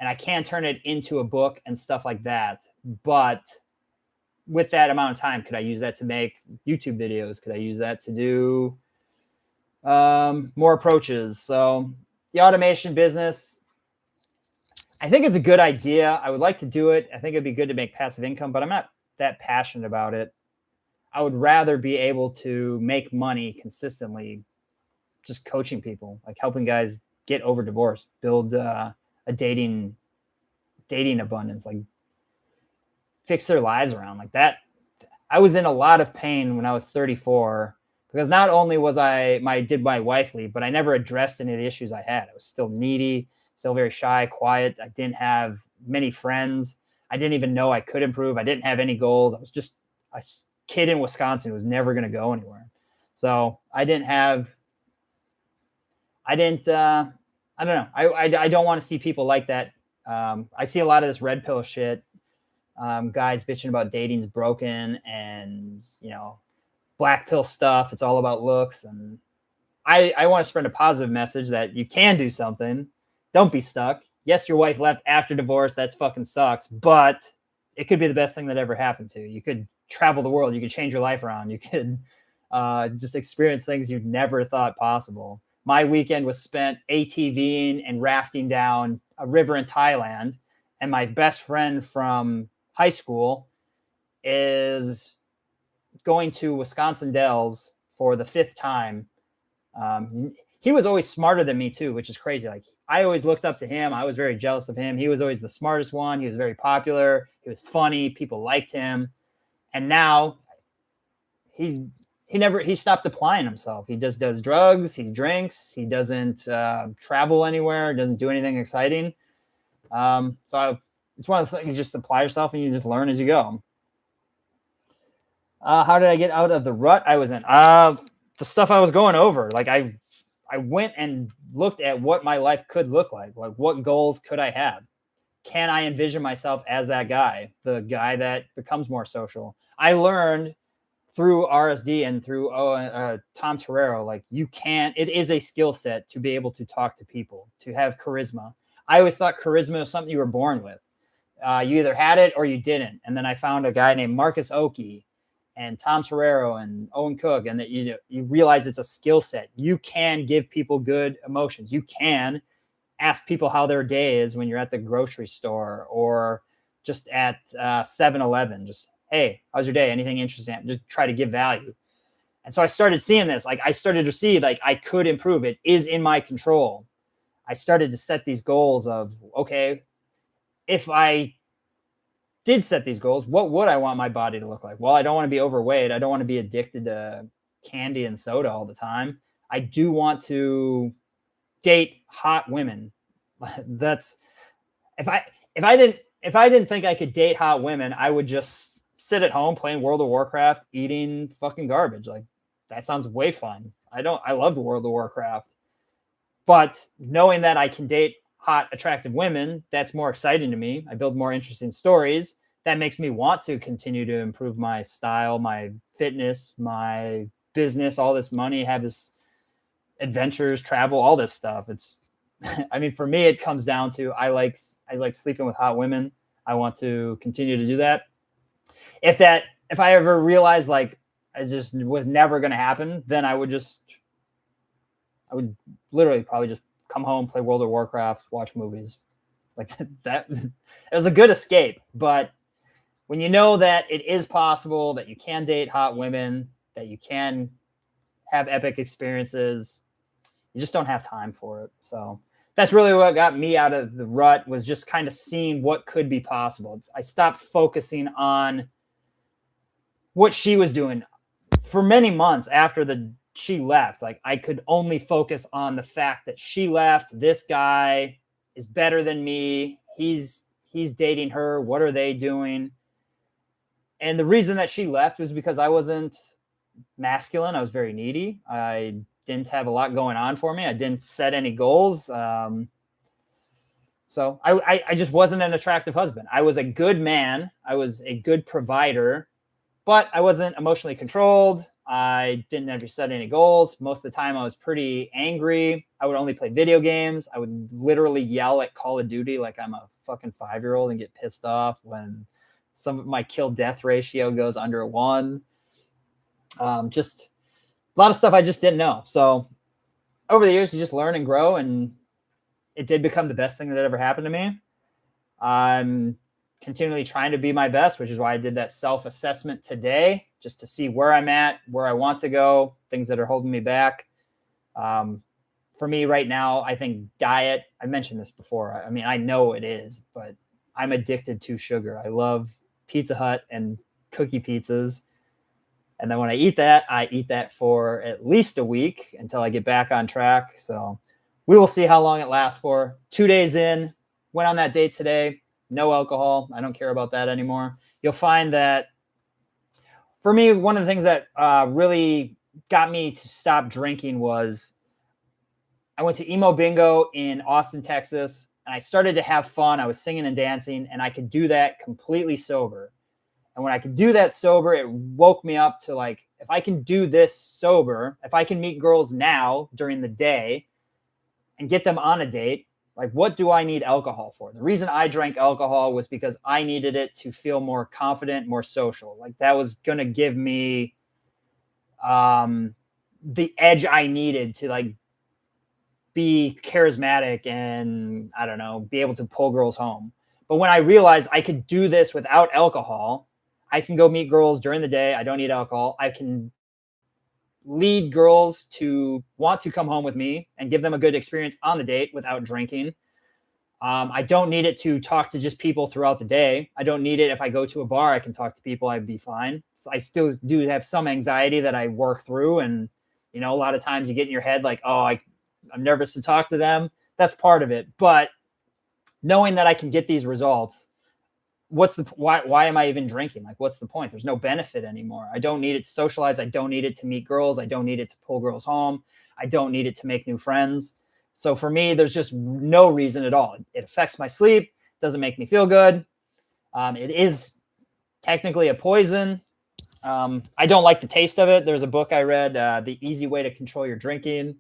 and I can turn it into a book and stuff like that. But with that amount of time, could I use that to make YouTube videos? Could I use that to do more approaches? So the automation business, I think it's a good idea. I would like to do it. I think it'd be good to make passive income, but I'm not that passionate about it. I would rather be able to make money consistently just coaching people, like helping guys get over divorce, build a dating abundance, like fix their lives around like that. I was in a lot of pain when I was 34 because not only was did my wife leave, but I never addressed any of the issues I had. I was still needy, still very shy, quiet. I didn't have many friends. I didn't even know I could improve. I didn't have any goals. I was just a kid in Wisconsin who was never going to go anywhere. So I don't know. I don't want to see people like that. I see a lot of this red pill shit. Guys bitching about dating's broken and, black pill stuff. It's all about looks. And I want to spread a positive message that you can do something. Don't be stuck. Yes, your wife left after divorce. That fucking sucks. But it could be the best thing that ever happened to you. You could travel the world. You could change your life around. You could just experience things you'd never thought possible. My weekend was spent ATVing and rafting down a river in Thailand. And my best friend from high school is going to Wisconsin Dells for the 5th time. He was always smarter than me too, which is crazy. Like I always looked up to him. I was very jealous of him. He was always the smartest one. He was very popular. He was funny. People liked him. And now he stopped applying himself. He just does drugs. He drinks. He doesn't travel anywhere. Doesn't do anything exciting. It's one of the things, you just apply yourself and you just learn as you go. How did I get out of the rut I was in? The stuff I was going over. Like I went and looked at what my life could look like. Like what goals could I have? Can I envision myself as that guy, the guy that becomes more social? I learned through RSD and through Tom Torero, like it is a skill set to be able to talk to people, to have charisma. I always thought charisma was something you were born with. You either had it or you didn't. And then I found a guy named Marcus Oakey and Tom Torero and Owen Cook, and that you realize it's a skill set. You can give people good emotions. You can ask people how their day is when you're at the grocery store or just at 7-Eleven. Just, hey, how's your day? Anything interesting? Just try to give value. And so I started seeing this. Like I started to see like I could improve. It is in my control. I started to set these goals of, okay, if I did set these goals, what would I want my body to look like? Well, I don't want to be overweight. I don't want to be addicted to candy and soda all the time. I do want to date hot women. That's if I didn't think I could date hot women, I would just sit at home playing World of Warcraft, eating fucking garbage. Like that sounds way fun. I love World of Warcraft. But knowing that I can date hot, attractive women, that's more exciting to me. I build more interesting stories. That makes me want to continue to improve my style, my fitness, my business, all this money, have this adventures, travel, all this stuff. It's, I mean, for me, it comes down to, I like sleeping with hot women. I want to continue to do that. If that if I ever realized like it just was never going to happen, then I would literally probably just come home, play World of Warcraft, watch movies. Like that. It was a good escape. But when you know that it is possible, that you can date hot women, that you can have epic experiences, you just don't have time for it. So that's really what got me out of the rut, was just kind of seeing what could be possible. I stopped focusing on what she was doing for many months after she left. Like I could only focus on the fact that she left. This guy is better than me. He's dating her. What are they doing? And the reason that she left was because I wasn't masculine. I was very needy. I didn't have a lot going on for me. I didn't set any goals. So I just wasn't an attractive husband. I was a good man. I was a good provider, but I wasn't emotionally controlled. I didn't ever set any goals. Most of the time I was pretty angry. I would only play video games. I would literally yell at Call of Duty like I'm a fucking 5-year-old and get pissed off when some of my kill death ratio goes under 1. Just a lot of stuff I just didn't know. So over the years, you just learn and grow, and it did become the best thing that ever happened to me. I'm continually trying to be my best, which is why I did that self-assessment today, just to see where I'm at, where I want to go, things that are holding me back. For me right now, I think diet, I mentioned this before. I mean, I know it is, but I'm addicted to sugar. I love Pizza Hut and cookie pizzas. And then when I eat that for at least a week until I get back on track. So we will see how long it lasts for. 2 days in, went on that date today. No alcohol. I don't care about that anymore. You'll find that for me, one of the things that really got me to stop drinking was I went to Emo Bingo in Austin, Texas, and I started to have fun. I was singing and dancing, and I could do that completely sober. And when I could do that sober, it woke me up to like, if I can do this sober, if I can meet girls now during the day and get them on a date, like what do I need alcohol for? The reason I drank alcohol was because I needed it to feel more confident, more social. Like that was going to give me the edge I needed to like be charismatic and I don't know, be able to pull girls home. But when I realized I could do this without alcohol, I can go meet girls during the day. I don't need alcohol. I can lead girls to want to come home with me and give them a good experience on the date without drinking. I don't need it to talk to just people throughout the day. I don't need it if I go to a bar, I can talk to people, I'd be fine. So I still do have some anxiety that I work through. And, you know, a lot of times you get in your head like, oh, I'm nervous to talk to them. That's part of it. But knowing that I can get these results, why am I even drinking? Like, what's the point? There's no benefit anymore. I don't need it to socialize. I don't need it to meet girls. I don't need it to pull girls home. I don't need it to make new friends. So for me, there's just no reason at all. It affects my sleep. Doesn't make me feel good. It is technically a poison. I don't like the taste of it. There's a book I read, The Easy Way to Control Your Drinking. It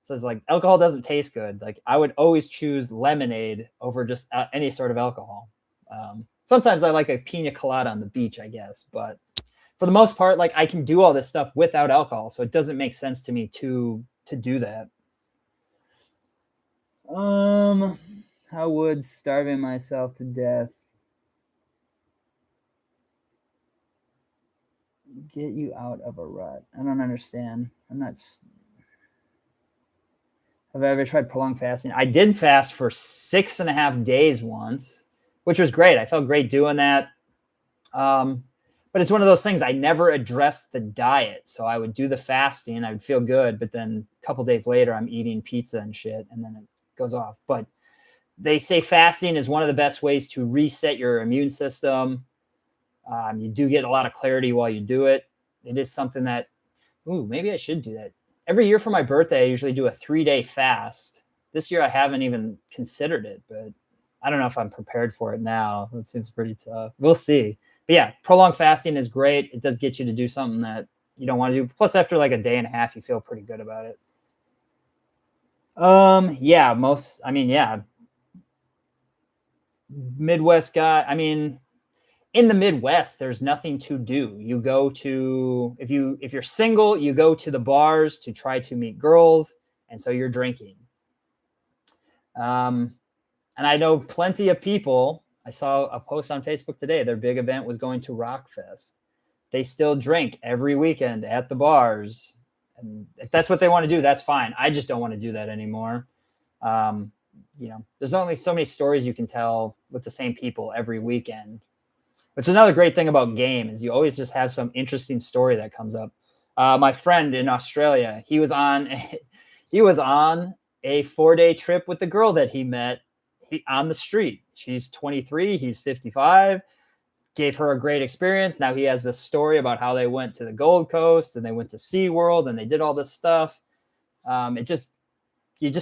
says like alcohol doesn't taste good. Like I would always choose lemonade over just any sort of alcohol. Sometimes I like a pina colada on the beach, I guess, but for the most part, like I can do all this stuff without alcohol. So it doesn't make sense to me to do that. How would starving myself to death get you out of a rut? I don't understand. Have I ever tried prolonged fasting? I did fast for 6.5 days once, which was great. I felt great doing that. But it's one of those things, I never addressed the diet. So I would do the fasting, I would feel good, but then a couple days later I'm eating pizza and shit, and then it goes off. But they say fasting is one of the best ways to reset your immune system. You do get a lot of clarity while you do it. It is something that, maybe I should do that. Every year for my birthday, I usually do a 3-day fast. This year I haven't even considered it, but I don't know if I'm prepared for it now. It seems pretty tough. We'll see. But yeah, prolonged fasting is great. It does get you to do something that you don't want to do. Plus, after like a day and a half, you feel pretty good about it. Midwest guy. I mean, in the Midwest, there's nothing to do. You go to, if you're single, you go to the bars to try to meet girls, and so you're drinking. And I know plenty of people. I saw a post on Facebook today. Their big event was going to Rockfest. They still drink every weekend at the bars. And if that's what they want to do, that's fine. I just don't want to do that anymore. There's only so many stories you can tell with the same people every weekend, which is another great thing about game is you always just have some interesting story that comes up. My friend in Australia, he was on a 4-day trip with the girl that he met on the street. She's 23, he's 55. Gave her a great experience. Now he has this story about how they went to the Gold Coast and they went to SeaWorld and they did all this stuff. You just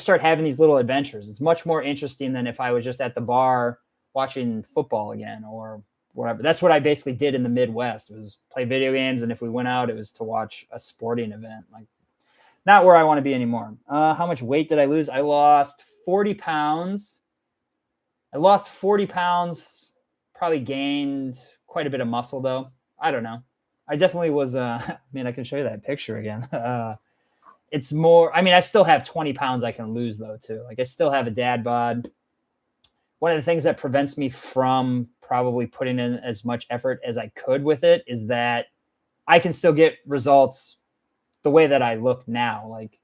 start having these little adventures. It's much more interesting than if I was just at the bar watching football again or whatever. That's what I basically did in the Midwest, was play video games. And if we went out, it was to watch a sporting event. Like, not where I want to be anymore. How much weight did I lose? I lost 40 pounds. Probably gained quite a bit of muscle, though. I don't know. I definitely was, I can show you that picture again. It's more, I still have 20 pounds I can lose, though, too. Like, I still have a dad bod. One of the things that prevents me from probably putting in as much effort as I could with it is that I can still get results the way that I look now. Like,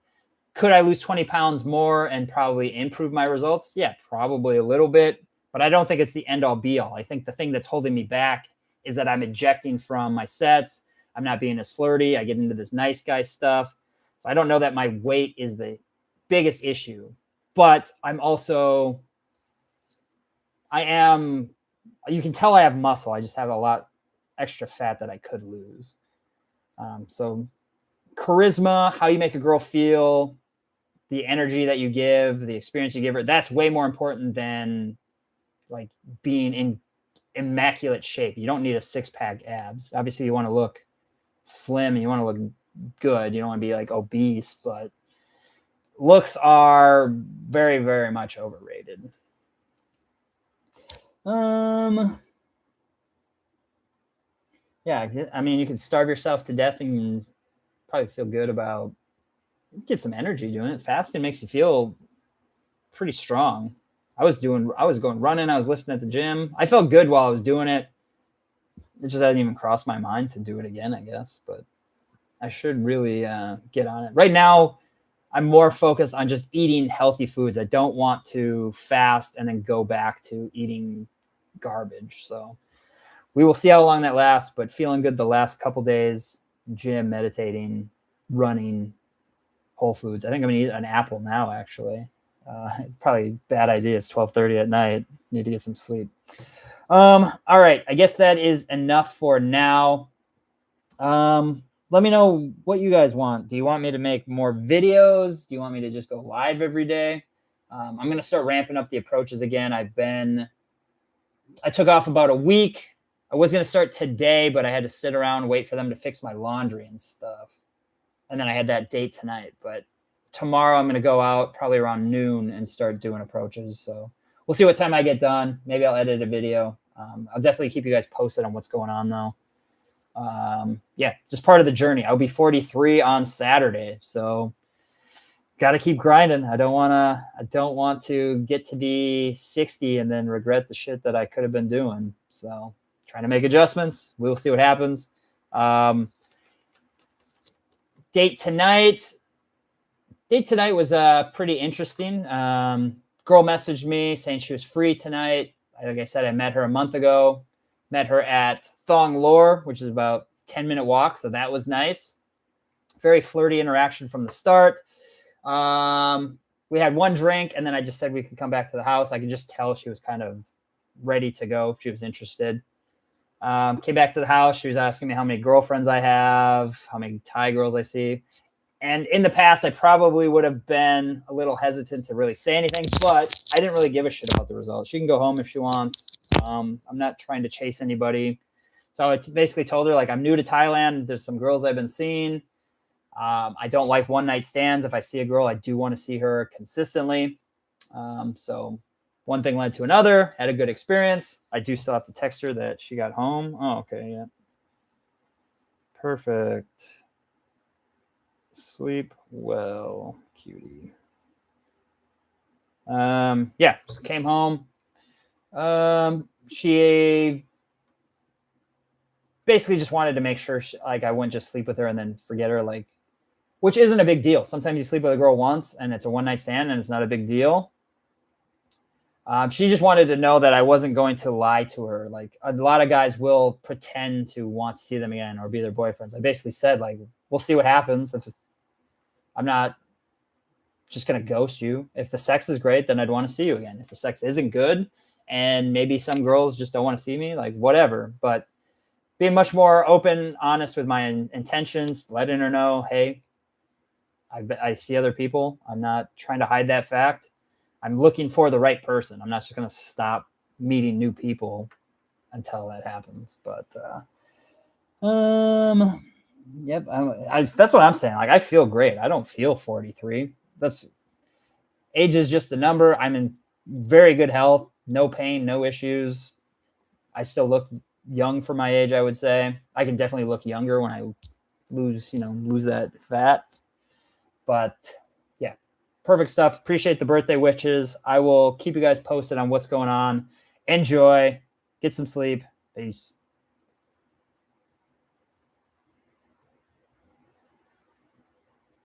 could I lose 20 pounds more and probably improve my results? Yeah, probably a little bit. But I don't think it's the end all be all. I think the thing that's holding me back is that I'm ejecting from my sets. I'm not being as flirty. I get into this nice guy stuff. So I don't know that my weight is the biggest issue, but you can tell I have muscle. I just have a lot extra fat that I could lose. So charisma, how you make a girl feel, the energy that you give, the experience you give her, that's way more important than like being in immaculate shape. You don't need a 6-pack abs. Obviously you want to look slim and you want to look good. You don't want to be like obese, but looks are very, very much overrated. Yeah, you can starve yourself to death and probably feel good about, get some energy doing it. Fasting makes you feel pretty strong. I was going running. I was lifting at the gym. I felt good while I was doing it. It just hadn't even crossed my mind to do it again, I guess, but I should really get on it. Right now, I'm more focused on just eating healthy foods. I don't want to fast and then go back to eating garbage. So we will see how long that lasts, but feeling good the last couple days, gym, meditating, running, Whole Foods. I think I'm going to eat an apple now, actually. Probably bad idea. It's 12:30 at night. Need to get some sleep. All right. I guess that is enough for now. Let me know what you guys want. Do you want me to make more videos? Do you want me to just go live every day? I'm going to start ramping up the approaches again. I took off about a week. I was going to start today, but I had to sit around and wait for them to fix my laundry and stuff. And then I had that date tonight, but tomorrow I'm going to go out probably around noon and start doing approaches. So we'll see what time I get done. Maybe I'll edit a video. I'll definitely keep you guys posted on what's going on though. Yeah, just part of the journey. I'll be 43 on Saturday. So got to keep grinding. I don't want to get to be 60 and then regret the shit that I could have been doing. So trying to make adjustments. We'll see what happens. Date tonight was pretty interesting. Girl messaged me saying she was free tonight. Like I said, I met her a month ago. Met her at Thong Lore, which is about 10-minute walk. So that was nice. Very flirty interaction from the start. We had one drink, and then I just said we could come back to the house. I could just tell she was kind of ready to go. She was interested. Came back to the house. She was asking me how many girlfriends I have, how many Thai girls I see. And in the past, I probably would have been a little hesitant to really say anything, but I didn't really give a shit about the results. She can go home if she wants. I'm not trying to chase anybody. So I basically told her, like, I'm new to Thailand. There's some girls I've been seeing. I don't like one-night stands. If I see a girl, I do want to see her consistently. So one thing led to another. Had a good experience. I do still have to text her that she got home. Oh, okay, yeah. Perfect. Sleep well, cutie. Yeah, came home. She basically just wanted to make sure I wouldn't just sleep with her and then forget her, like, which isn't a big deal. Sometimes you sleep with a girl once and it's a one night stand and it's not a big deal. She just wanted to know that I wasn't going to lie to her. Like, a lot of guys will pretend to want to see them again or be their boyfriends. I basically said, like, we'll see what happens. If I'm not just going to ghost you. If the sex is great, then I'd want to see you again. If the sex isn't good and maybe some girls just don't want to see me, like, whatever. But being much more open, honest with my intentions, letting her know, hey, I see other people. I'm not trying to hide that fact. I'm looking for the right person. I'm not just going to stop meeting new people until that happens. But, yep. That's what I'm saying. Like, I feel great. I don't feel 43. Age is just a number. I'm in very good health, no pain, no issues. I still look young for my age, I would say. I can definitely look younger when I lose that fat. But yeah, perfect stuff. Appreciate the birthday wishes. I will keep you guys posted on what's going on. Enjoy. Get some sleep. Peace.